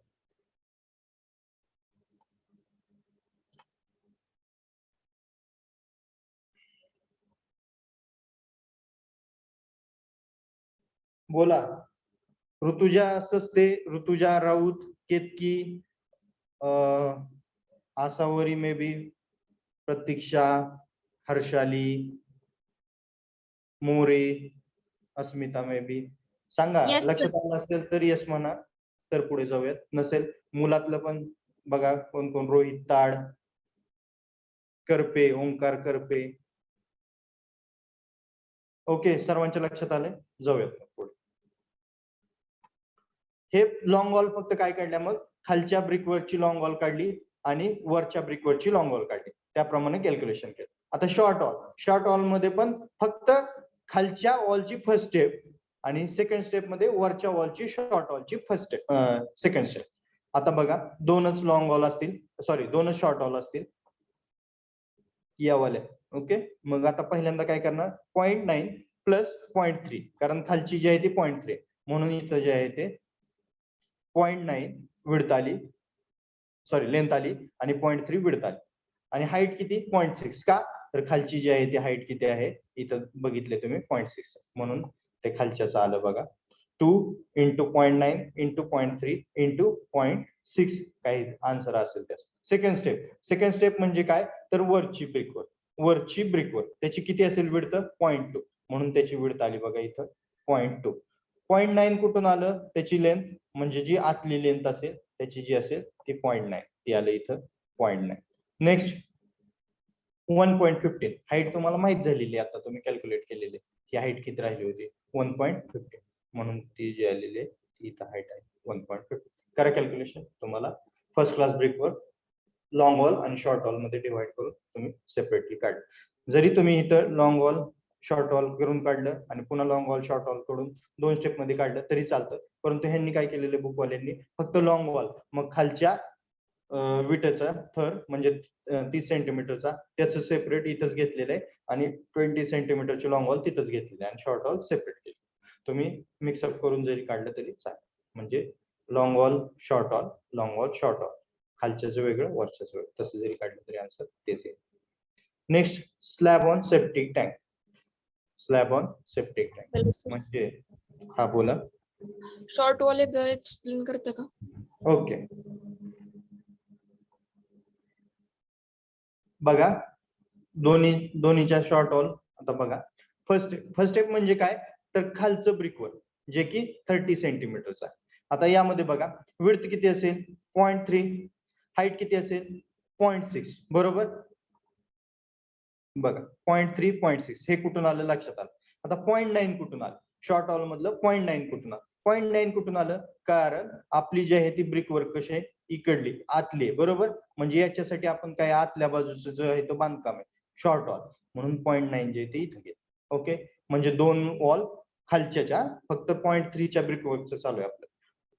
बोला. ऋतुजा सस्ते, Rutuja Raut, Ketaki, Asavari may be, Pratiksha, Harshali, More, Asmita may be. सांगा. Yes, sir. लक्षात आलं असेल तर येस म्हणा, तर पुढे जाऊयात. नसेल मुलातलं पण बघा कोण कोण. रोहित ताड, करपे, ओंकार करपे. ओके, सर्वांच्या लक्षात आलंय. जाऊयात मग पुढे. हे लॉंग वॉल फक्त काय काढल्या, मग खालच्या ब्रिकवरची लॉंग वॉल काढली आणि वरच्या ब्रिकवरची लॉंग वॉल काढली, त्याप्रमाणे कॅल्क्युलेशन केलं. आता शॉर्ट वॉल. शॉर्ट वॉल मध्ये पण फक्त खालच्या वॉलची फर्स्ट स्टेप आणि सेकंड स्टेप मध्ये वरच्या वॉलची शॉर्ट वॉलची फर्स्ट स्टेप, सेकंड स्टेप. आता बघा दोनच लॉंग वॉल असतील, सॉरी दोनच शॉर्ट वॉल असतील या वाल्या. ओके, मग आता पहिल्यांदा काय करणार, 0.9 प्लस 0.3, कारण खालची जी आहे ती 0.3 म्हणून इथं जे आहे ते 0.9 विड्थ आली, सॉरी लेंथ आली आणि 0.3 विड्थ आली. आणि हाईट किती, 0.6. का तर खालची जी आहे ती हाईट किती आहे, इथं बघितले तुम्ही 0.6, म्हणून ते खालच्याच आलं बघा. 2 इंटू 0.9 इंटू 0.3 इंटू 0.6 काही आन्सर असेल त्याच. Second step. सेकंड स्टेप म्हणजे काय, तर वरची ब्रिकवर, वरची ब्रिकवर त्याची किती असेल विड्थ, 0.2, म्हणून त्याची विड्थ आली बघा इथं 0.2. 0.9 कुठून आलं, त्याची लेंथ म्हणजे जी आतली लेंथ असेल त्याची जी असेल ती 0.9, ती आलं इथं 0.9. नेक्स्ट 1.15. हाईट तुम्हाला माहित झालेली, आता तुम्ही कॅल्क्युलेट केलेली, ही हाईट किती राहिली होती, 1.15, म्हणून ती जी आलेली आहे ती इथं हाईट आहे 1.15. करा कॅल्क्युलेशन. तुम्हाला फर्स्ट क्लास ब्रिकवर लॉंग वॉल आणि शॉर्ट वॉल मध्ये डिवाइड करून तुम्ही सेपरेटली काढलं. जरी तुम्ही इथं लॉंग वॉल शॉर्ट वॉल करून काढलं आणि पुन्हा लॉंग वॉल शॉर्ट वॉल कडून 2 स्टेप मध्ये काढलं तरी चालतं, परंतु ह्यांनी काय केलेलं बुकवाल्यांनी, फक्त लॉंग वॉल मग खालच्या विटेचा थर म्हणजे 30 सेंटीमीटरचा त्याचं सेपरेट इथंच घेतलेलं आहे आणि 20 सेंटीमीटरची लॉंग वॉल तिथंच घेतलेली आहे आणि शॉर्ट वॉल सेपरेट केली. तुम्ही मिक्सअप करून जरी काढलं तरी चालेल, म्हणजे long wall short wall, long wall short wall, खालच्याचं वेगळं वरच्याचं वेगळं, तसं जरी काढलं तरी आन्सर तेच येईल. Next slab on septic tank. Slab on septic tank hello sir, म्हणजे, हा बोला. शॉर्ट वॉल एकदा एक्सप्लेन करता का? ओके, बघा दोन्हीच्या शॉर्ट वॉल. आता बघा फर्स्ट स्टेप म्हणजे काय, तर खालचं ब्रिकवर जे की 30 सेंटीमीटरचं आहे. आता यामध्ये बघा विड्थ किती असेल, 0.3, हाईट किती असेल, 0.6, बरोबर. बघा 0.3 0.6 हे कुठून आलं लक्षात आलं. आता 0.9 कुठून आलं, शॉर्ट वॉल मधलं 0.9 कुठून आलं, 0.9 कुठून आलं, कारण आपली जी आहे ती ब्रिक वर्क कशी आहे, इकडली आतली, बरोबर. म्हणजे याच्यासाठी आपण काय आतल्या बाजूचं जो आहे तो बांधकाम आहे शॉर्ट वॉल, म्हणून 0.9 जे ते इथं घेतलं. ओके, म्हणजे 2 वॉल खालच्याच्या फक्त 0.3च्या ब्रिक वर्कचं चालू आहे आपलं.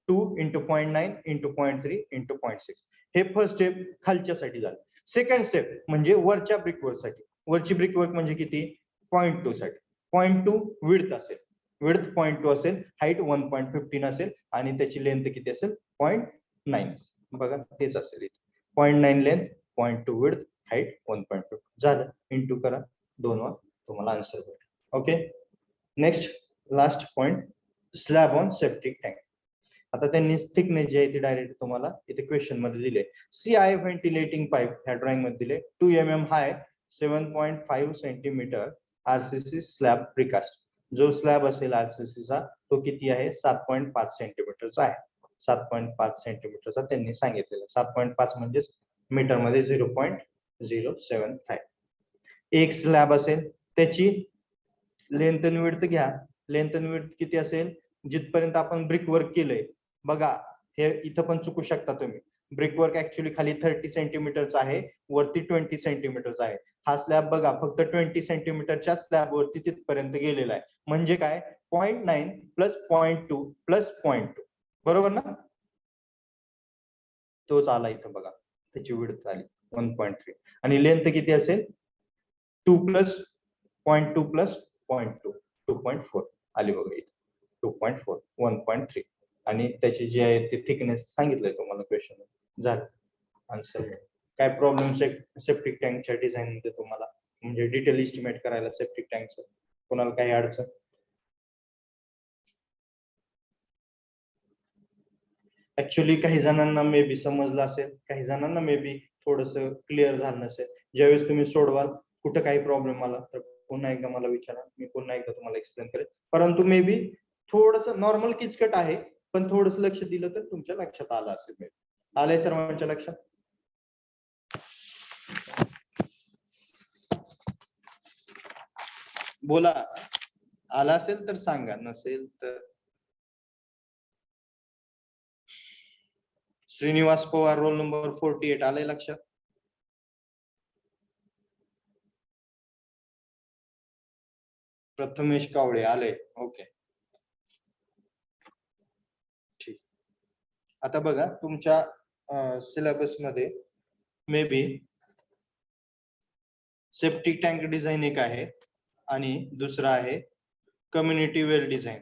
2 इंटू 0.9 इंटू 0.3 इंटू 0.6 हे फर्स्ट स्टेप खालच्यासाठी झालं. सेकंड स्टेप म्हणजे वरच्या ब्रिकवर्क साठी. वरची ब्रिकवर्क म्हणजे किती, 0.2 साठी. 0.2 विड्थ असेल, विड्थ 0.2 असेल, हाईट 1.15 असेल आणि त्याची लेंथ किती असेल, 0.9 असेल. बघा तेच असेल इथे 0.9 लेंथ, 0.2 विड्थ, हाईट 1.15 झालं. इंटू करा 2 वर तुम्हाला आन्सर भेटेल. Okay, next last point, slab on septic tank. आता त्यांनी थिकनेस जी आहे ती डायरेक्ट तुम्हाला इथे क्वेश्चन मध्ये दिले. CI व्हेंटिलेटिंग पाईप ह्या ड्रॉइंग मध्ये दिले, 2 mm हाय, 7.5 सेंटीमीटर RCC स्लॅब प्रिकास्ट. जो स्लॅब असेल RCC चा तो किती आहे, 7.5 सेंटीमीटरचा आहे. 7.5 सेंटीमीटरचा त्यांनी सांगितलेला. 7.5 म्हणजे मीटर मध्ये 0.075. एक स्लॅब असेल त्याची लेंथ आणि विड्थ घ्या. लेंथ आणि विड्थ किती असेल, जिथपर्यंत आपण ब्रिक वर्क केलंय. बघा हे इथं पण चुकू शकता तुम्ही. ब्रिक वर्क ऍक्च्युअली खाली 30 सेंटीमीटरचा आहे, वरती 20 सेंटीमीटरचा आहे. हा स्लॅब बघा फक्त 20 सेंटीमीटरच्या स्लॅब वरती तिथपर्यंत गेलेला आहे. म्हणजे काय, 0.9 प्लस 0.2 प्लस 0.2, बरोबर ना. तोच आला इथं बघा, त्याची विड्थ आली 1.3 आणि लेंथ किती असेल, 2 प्लस 0.2 प्लस 0.2, 2.4 आली बघा इथे. 2.4 1.3 आणि त्याची जी आहे ती थिकनेस सांगितलंय तुम्हाला क्वेश्चन. झालं आन्सर. काय प्रॉब्लेम सेप्टिक टँकच्या डिझाईन मध्ये तुम्हाला, म्हणजे डिटेल इस्टिमेट करायला सेप्टिक टँकचं कोणाला काही अडचण? ऍक्च्युली काही जणांना मे बी समजलं असेल, काही जणांना मे बी थोडस क्लिअर झालं नसेल. ज्यावेळेस तुम्ही सोडवाल कुठं काही प्रॉब्लेम आला तर पुन्हा एकदा मला विचारा, मी पुन्हा एकदा तुम्हाला एक्सप्लेन करेन. परंतु मे बी थोडस नॉर्मल किचकट आहे, पण थोडस लक्ष दिलं तर तुमच्या लक्षात आलं असेल. मे आलंय सर्वांच्या लक्षात? बोला, आला असेल तर सांगा, नसेल तर. श्रीनिवास पवार, रोल नंबर 48, आलंय लक्षात? प्रथमेश कावळे आले. ओके, ठीक. आता बघा तुमच्या सिलेबस मध्ये may be septic tank design एक आहे आणि दुसरा आहे कम्युनिटी वेल डिझाईन.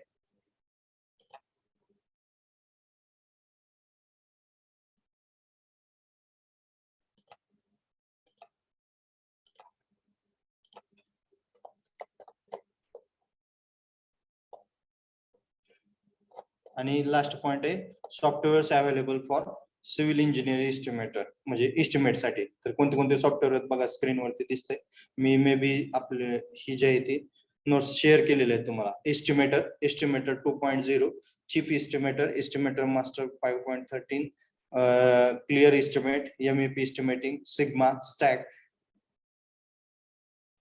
आणि लास्ट पॉइंट आहे softwares available for civil engineer estimator, म्हणजे एस्टिमेट साठी. तर कोणते कोणते सॉफ्टवेअर आहेत बघा, स्क्रीनवरती दिसतंय. मी मे बी आपले ही जी आहे ती नोट्स शेअर केलेले आहेत तुम्हाला. Estimator 2.0, chief estimator, estimator master 5.13, clear estimate, MEP estimating, sigma, stack.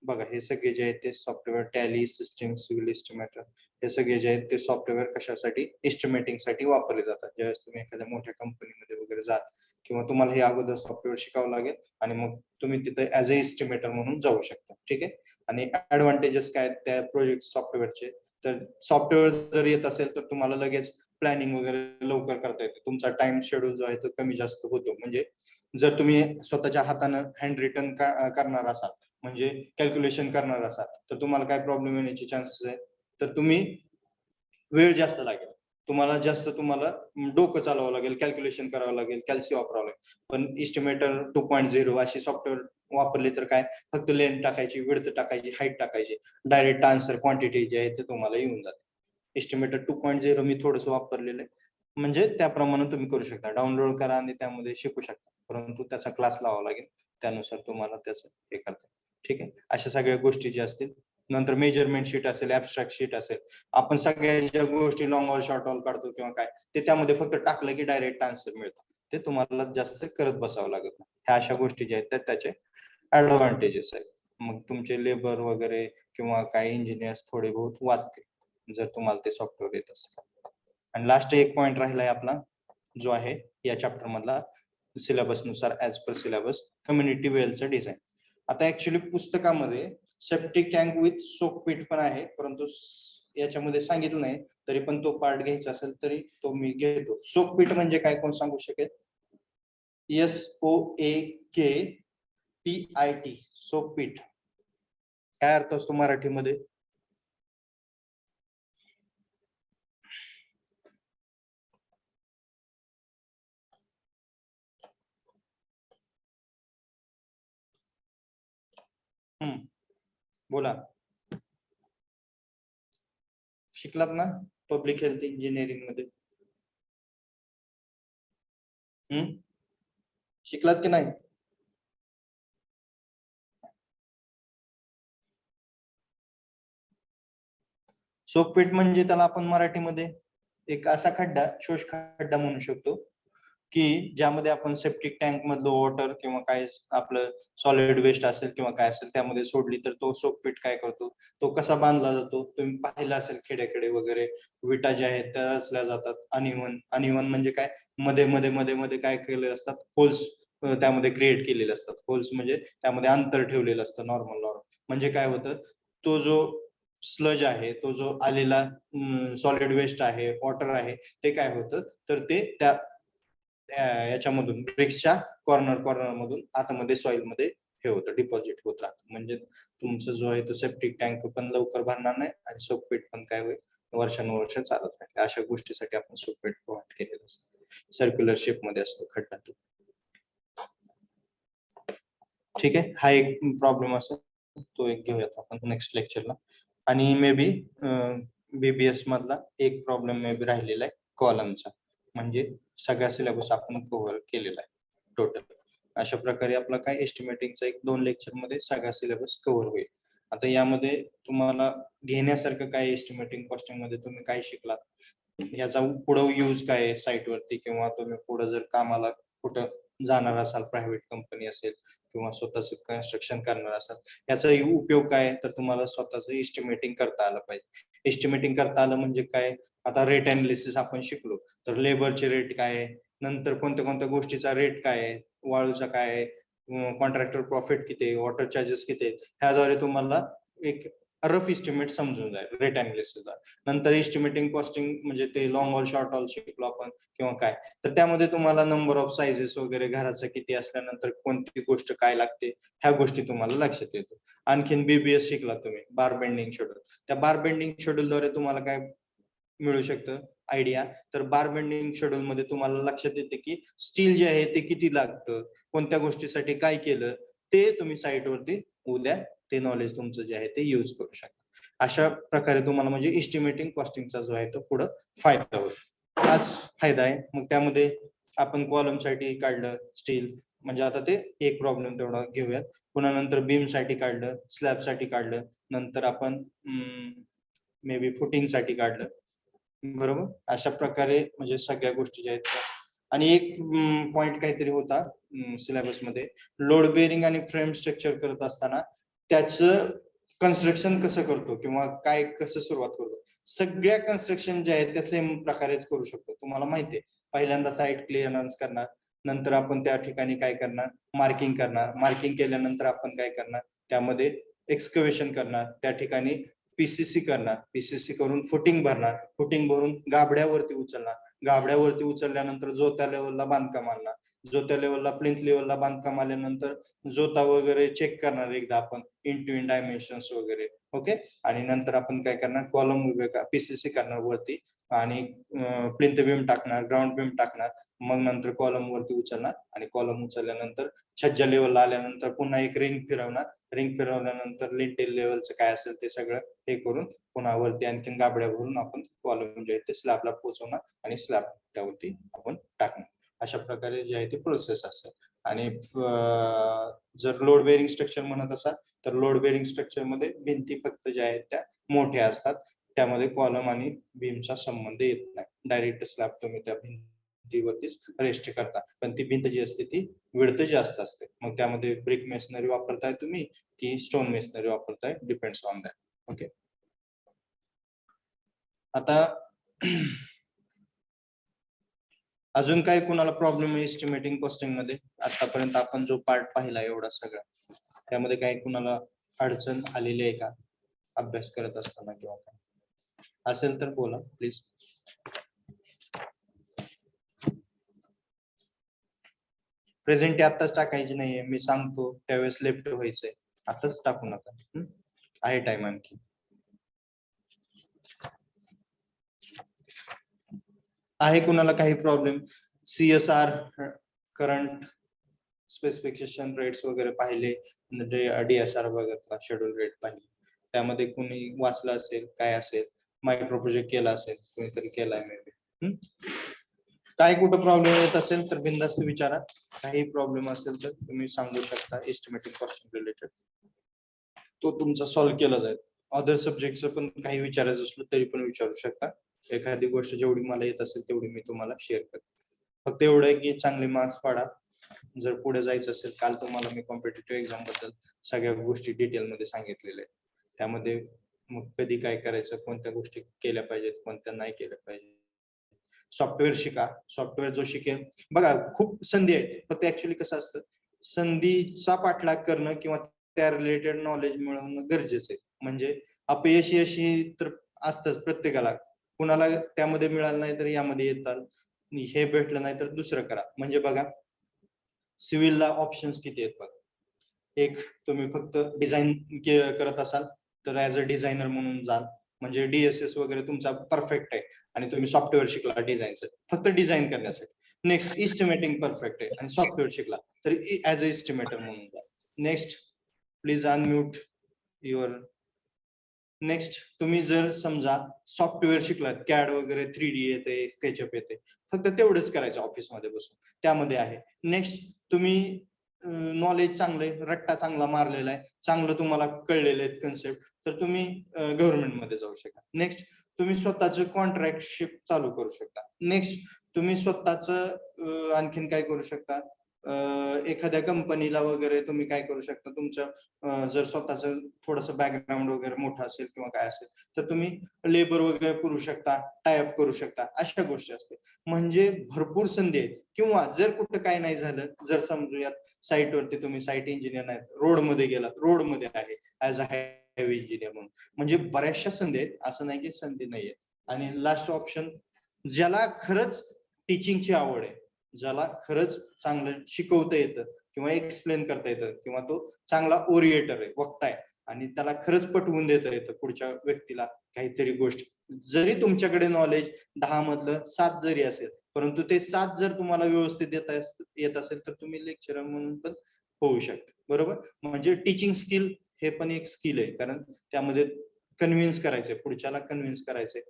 बघा हे सगळे जे आहेत ते software, tally, system, civil estimator, हे सगळे जे आहेत ते सॉफ्टवेअर कशासाठी, एस्टिमेटिंग साठी वापरले जातात. ज्यावेळेस तुम्ही एखाद्या मोठ्या कंपनीमध्ये वगैरे जात किंवा तुम्हाला हे अगोदर सॉफ्टवेअर शिकावं लागेल आणि मग तुम्ही तिथे ऍज अ एस्टिमेटर म्हणून जाऊ शकता. ठीक आहे. आणि ऍडव्हान्टेजेस काय आहेत त्या प्रोजेक्ट सॉफ्टवेअरचे, तर सॉफ्टवेअर जर येत असेल तर तुम्हाला लगेच प्लॅनिंग वगैरे लवकर करता येते. तुमचा टाइम शेड्यूल जो आहे तो कमी जास्त होतो. म्हणजे जर तुम्ही स्वतःच्या हातानं हँड रिटन करणार असाल, म्हणजे कॅल्क्युलेशन करणार असाल, तर तुम्हाला काय प्रॉब्लेम येण्याचे चान्सेस आहे, तर तुम्ही वेळ जास्त लागेल, तुम्हाला डोकं चालवावं लागेल, कॅल्क्युलेशन करावं लागेल, कॅल्सी वापरावं लागेल. पण एस्टिमेटर 2.0 अशी सॉफ्टवेअर वापरले तर काय, फक्त लेंथ टाकायची, विड्थ टाकायची, हाईट टाकायची, डायरेक्ट आन्सर क्वांटिटी जे आहे ते तुम्हाला येऊन जाते. एस्टिमेटर 2.0 मी थोडंसं वापरलेलं आहे, म्हणजे त्याप्रमाणे तुम्ही करू शकता. डाउनलोड करा आणि त्यामध्ये शिकू शकता, परंतु त्याचा क्लास लावावा लागेल, त्यानुसार तुम्हाला त्याचं हे करता. ठीक आहे. अशा सगळ्या गोष्टी ज्या असतील. नंतर मेजरमेंट शीट असेल, ऍबस्ट्रॅक्ट शीट असेल. आपण सगळ्या ज्या गोष्टी लॉंग ऑल शॉर्ट ऑल काढतो किंवा काय, ते त्यामध्ये फक्त टाकलं की डायरेक्ट आन्सर मिळतं. ते तुम्हाला जास्त करत बसावं लागत नाही. ह्या अशा गोष्टी ज्या आहेत त्याचे ऍडव्हान्टेजेस आहेत. मग तुमचे लेबर वगैरे किंवा काही इंजिनियर्स थोडे बहुत वाचतील जर तुम्हाला ते सॉफ्टवेअर येत असेल. आणि लास्ट एक पॉइंट राहिलाय आपला, जो आहे या चॅप्टर मधला सिलेबस नुसार, ऍज पर सिलेबस, कम्युनिटी वेलचं डिझाईन. आता ऍक्च्युली पुस्तकामध्ये सेप्टिक टँक विथ सोकपीट पण आहे, परंतु याच्यामध्ये सांगितलं नाही, तरी पण तो पार्ट घ्यायचा असेल तरी तो मी घेतो. सोकपीट म्हणजे काय, कोण सांगू शकेल? SOAKPIT, सोकपीट काय अर्थ असतो मराठीमध्ये? बोला. शिकलात ना पब्लिक हेल्थ इंजिनिअरिंग मध्ये? शिकलात की नाही? सोकपीट म्हणजे त्याला आपण मराठीमध्ये एक असा खड्डा, शोष खड्डा म्हणू शकतो, की ज्यामध्ये आपण सेप्टिक टँक मधलं वॉटर किंवा काय आपलं सॉलिड वेस्ट असेल किंवा काय असेल त्यामध्ये सोडली तर तो सोकपीट काय करतो, तो कसा बांधला जातो तुम्ही पाहिलं असेल खेड्याकडे वगैरे. विटा ज्या आहेत त्या रचल्या जातात अनइव्हन म्हणजे काय, मध्ये मध्ये मध्ये मध्ये काय केलेले असतात, होल्स त्यामध्ये क्रिएट केलेले असतात. होल्स म्हणजे त्यामध्ये अंतर ठेवलेलं असतं नॉर्मल. म्हणजे काय होतं, तो जो स्लज आहे, तो जो आलेला सॉलिड वेस्ट आहे, वॉटर आहे, ते काय होतं तर ते त्या याच्यामधून ब्रिक्सच्या कॉर्नर मधून आतमध्ये सॉइल मध्ये हे होतं, डिपॉझिट होत राहतं. म्हणजे तुमचं जो आहे तो सेप्टिक टँक पण लवकर भरणार नाही आणि सोकपीट पण काय होईल, वर्षानुवर्ष चालत राहील. अशा गोष्टीसाठी आपण सोकपीट प्रोव्हाइड केलेलं असतं. सर्क्युलर शेप मध्ये असतो खड्डा तो. ठीक आहे. हा एक प्रॉब्लेम असतो, तो एक घेऊयात आपण नेक्स्ट लेक्चरला. आणि मे बी BBS मधला एक प्रॉब्लेम मे बी राहिलेला आहे कॉलमचा, म्हणजे सगळा सिलेबस आपण कव्हर केलेला आहे टोटल. अशा प्रकारे आपला काय एस्टिमेटिंगचा 1-2 लेक्चर मध्ये सगळा सिलेबस कव्हर होईल. आता यामध्ये तुम्हाला घेण्यासारखं काय एस्टिमेटिंग कॉस्टिंग मध्ये तुम्ही काय शिकलात, याचा पुढं यूज काय आहे साईट वरती, किंवा तुम्ही पुढे जर कामाला कुठं जाणार असाल, प्रायव्हेट कंपनी असेल किंवा स्वतःच कन्स्ट्रक्शन करणार असाल, याचा उपयोग काय तर तुम्हाला स्वतःच एस्टिमेटिंग करता आलं पाहिजे. एस्टिमेटिंग करता आलं म्हणजे काय, आता रेट अनालिसिस आपण शिकलो तर लेबरचे रेट काय आहे, नंतर कोणत्या कोणत्या गोष्टीचा रेट काय आहे, वाळूचा काय आहे, कॉन्ट्रॅक्टर प्रॉफिट किती आहे, वॉटर चार्जेस किती आहेत, ह्याद्वारे तुम्हाला एक रफ इस्टिमेट समजून जाईल रेट अनालिसिसला. नंतर एस्टिमेटिंग कॉस्टिंग म्हणजे ते लॉंग हॉल शॉर्ट हॉल शिकलो आपण किंवा काय, तर त्यामध्ये तुम्हाला नंबर ऑफ साइजेस वगैरे घराचं किती असल्यानंतर कोणती गोष्ट काय लागते ह्या गोष्टी तुम्हाला लक्षात येतो. आणखीन बीबीएस शिकला तुम्ही, बार बेंडिंग शेड्यूल. त्या बार बेंडिंग शेड्यूलद्वारे तुम्हाला काय मिळू शकतं आयडिया, तर बार बेंडिंग शेड्यूल मध्ये तुम्हाला लक्षात येते की स्टील जे आहे ते किती लागतं, कोणत्या गोष्टीसाठी काय केलं, ते तुम्ही साईट वरती उद्या ते नॉलेज तुमचं जे आहे ते यूज करू शकता. अशा प्रकारे तुम्हाला म्हणजे एस्टिमेटिंग कॉस्टिंगचा जो आहे तो पुढे फायदा होईल. हाच फायदा आहे. मग त्यामध्ये आपण कॉलम साठी काढलं स्टील, म्हणजे आता ते एक प्रॉब्लेम तेवढा घेऊयात. पुन्हा नंतर बीम साठी काढलं, स्लॅब साठी काढलं, नंतर आपण मे बी फुटिंग साठी काढलं, बरोबर. अशा प्रकारे म्हणजे सगळ्या गोष्टी ज्या आहेत त्या. आणि एक पॉइंट काहीतरी होता सिलेबस मध्ये, लोड बेअरिंग आणि फ्रेम स्ट्रक्चर करत असताना त्याचं कन्स्ट्रक्शन कसं करतो किंवा काय कसं सुरुवात करतो. सगळ्या कन्स्ट्रक्शन जे आहेत त्या सेम प्रकारेच करू शकतो. तुम्हाला माहिती आहे, पहिल्यांदा साईट क्लिअरन्स करणार, नंतर आपण त्या ठिकाणी काय करणार, मार्किंग करणार, मार्किंग केल्यानंतर आपण काय करणार, त्यामध्ये एक्सकव्हेशन करणार, त्या ठिकाणी पीसीसी करणार, पीसीसी करून फुटिंग भरणार, फुटिंग भरून गाबड्यावरती उचलणार, गाबड्यावरती उचलल्यानंतर जोत्या लेवलला बांधकाम आणणार, जोत्या लेवलला प्लिंथ लेवलला बांधकाम आल्यानंतर जोता वगैरे चेक करणार एकदा आपण इन टू इन डायमेन्शन्स वगैरे. ओके. आणि नंतर आपण काय करणार, कॉलम उभे पीसीसी करणार वरती आणि प्लिंथ बीम टाकणार, ग्राउंड बीम टाकणार, मग नंतर कॉलम वरती उचलणार आणि कॉलम उचलल्यानंतर छज्जा लेवलला आल्यानंतर पुन्हा एक रिंग फिरवणार, रिंग फिरवल्यानंतर लिंटेल लेवलचं काय असेल ते सगळं हे करून पुन्हा वरती आणखीन गाबड्या भरून आपण कॉलम जे आहे ते स्लॅबला पोहोचवणार आणि स्लॅब त्यावरती आपण टाकणार. अशा प्रकारे जे आहे ते प्रोसेस असेल. आणि जर लोड बेअरिंग स्ट्रक्चर म्हणत असाल तर लोड बेअरिंग स्ट्रक्चर मध्ये भिंती फक्त ज्या आहेत त्या मोठ्या असतात, त्यामध्ये कॉलम आणि बीमचा संबंध येत नाही. डायरेक्ट स्लॅब तुम्ही त्या भिंतीवरतीच रेस्ट करता, पण ती भिंत जी असते ती विड्थ जास्त असते. मग त्यामध्ये ब्रिक मेसनरी वापरताय तुम्ही की स्टोन मेसनरी वापरताय, डिपेंड्स ऑन दॅट. ओके. आता अजून काय कुणाला प्रॉब्लेम आहे एस्टिमेटिंग कॉस्टिंग मध्ये? आतापर्यंत आपण जो पार्ट पाहिला एवढा सगळा, त्यामध्ये काय कुणाला अडचण आलेली आहे का अभ्यास करत असताना किंवा काय असेल तर बोला प्लीज. प्रेझेंट आताच टाकायची नाहीये, मी सांगतो त्यावेळेस लेफ्ट व्हायचंय, आताच टाकू नका, आहे टाइम आणखी. आहे कुणाला काही problem? CSR current specification rates वगैरे पाहिले, डीएसआर वगैरे शेड्यूल रेट पाहिले, त्यामध्ये कुणी वाचलं असेल, काय असेल, मायक्रो प्रोजेक्ट केला असेल, कोणीतरी केलाय मे बी. काय कुठं प्रॉब्लेम येत असेल तर बिनधास्त विचारा. काही प्रॉब्लेम असेल तर तुम्ही सांगू शकता एस्टिमेटिंग कॉस्टिंग रिलेटेड, तो तुमचा सॉल्व्ह केला जाईल. अदर सब्जेक्टचं पण काही विचारायचं असलं तरी पण विचारू शकता. एखादी गोष्ट जेवढी मला येत असेल तेवढी मी तुम्हाला शेअर करतो. फक्त एवढं आहे की चांगले मार्क्स पाडा. जर पुढे जायचं असेल, काल तुम्हाला मी कॉम्पिटिटिव्ह एक्झाम बद्दल सगळ्या गोष्टी डिटेल मध्ये सांगितलेल्या आहेत. त्यामध्ये मग कधी काय करायचं, कोणत्या गोष्टी केल्या पाहिजेत, कोणत्या नाही केल्या पाहिजे. सॉफ्टवेअर शिका. सॉफ्टवेअर जो शिकेल, बघा खूप संधी आहेत, फक्त ऍक्च्युली कसं असतं, संधीचा पाठलाग करणं किंवा त्या रिलेटेड नॉलेज मिळवणं गरजेचं आहे. म्हणजे अपयश यशी तर असतंच प्रत्येकाला, कुणाला त्यामध्ये मिळालं नाही तर यामध्ये येतात, हे भेटलं नाही तर दुसरं करा. म्हणजे बघा सिव्हिलला ऑप्शन्स किती आहेत बघा. एक, तुम्ही फक्त डिझाईन करत असाल तर ऍज अ डिझायनर म्हणून जाल, म्हणजे डीएसएस वगैरे तुमचा परफेक्ट आहे आणि तुम्ही सॉफ्टवेअर शिकला डिझाईनचं फक्त डिझाईन करण्यासाठी. नेक्स्ट, इस्टिमेटिंग परफेक्ट आहे आणि सॉफ्टवेअर शिकला तर ऍज अ इस्टिमेटर म्हणून जा. Next, please unmute your next तुम्ही जर समजा सॉफ्टवेअर शिकलात, कॅड वगैरे 3D येते, स्केचअप येते, फक्त तेवढंच करायचं ऑफिसमध्ये बसून, त्यामध्ये आहे. नेक्स्ट तुम्ही नॉलेज चांगले, रट्टा चांगला मारलेला आहे, चांगलं तुम्हाला कळलेले आहेत कन्सेप्ट, तर तुम्ही गव्हर्नमेंटमध्ये जाऊ शकता. नेक्स्ट तुम्ही स्वतःचं कॉन्ट्रॅक्टशिप चालू करू शकता. नेक्स्ट तुम्ही स्वतःचं आणखीन काय करू शकता, एखाद्या कंपनीला वगैरे तुम्ही काय करू शकता, तुमचं जर स्वतःचं थोडंसं बॅकग्राऊंड वगैरे मोठं असेल किंवा काय असेल तर तुम्ही लेबर वगैरे करू शकता, टायअप करू शकता, अशा गोष्टी असते. म्हणजे भरपूर संधी आहेत. किंवा जर कुठं काय नाही झालं, जर समजूयात साईट वरती तुम्ही साईट इंजिनियर नाही, रोडमध्ये गेलात, रोडमध्ये आहे ऍज अ हायवे इंजिनियर म्हणून, म्हणजे बऱ्याचशा संधी आहेत, असं नाही की संधी नाहीये. आणि लास्ट ऑप्शन, ज्याला खरंच टीचिंगची आवड आहे, ज्याला खरंच चांगलं शिकवता येतं किंवा एक्सप्लेन करता येतं, किंवा तो चांगला ओरिएटर आहे, वक्ता आहे, आणि त्याला खरंच पटवून देता येतं पुढच्या व्यक्तीला काहीतरी गोष्ट, जरी तुमच्याकडे नॉलेज 10 मधलं 7 जरी असेल, परंतु ते 7 जर तुम्हाला व्यवस्थित देता येत असेल तर तुम्ही लेक्चरर म्हणून पण होऊ शकता. बरोबर, म्हणजे टीचिंग स्किल हे पण एक स्किल आहे, कारण त्यामध्ये कन्व्हिन्स करायचंय, पुढच्याला कन्व्हिन्स करायचंय,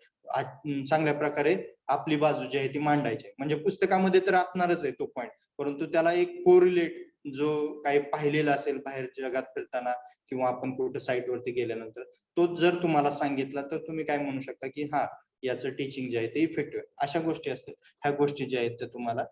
चांगल्या प्रकारे आपली बाजू जी आहे ती मांडायची. म्हणजे पुस्तकामध्ये तर असणारच आहे तो पॉइंट, परंतु त्याला एक कोरिलेट जो काही पाहिलेला असेल बाहेर जगात फिरताना किंवा आपण कुठं साईट वरती गेल्यानंतर, तो जर तुम्हाला सांगितला तर तुम्ही काय म्हणू शकता की हा, याचं टीचिंग जे आहे ते इफेक्टिव्ह आहे. अशा गोष्टी असतात, ह्या गोष्टी ज्या आहेत त्या तुम्हाला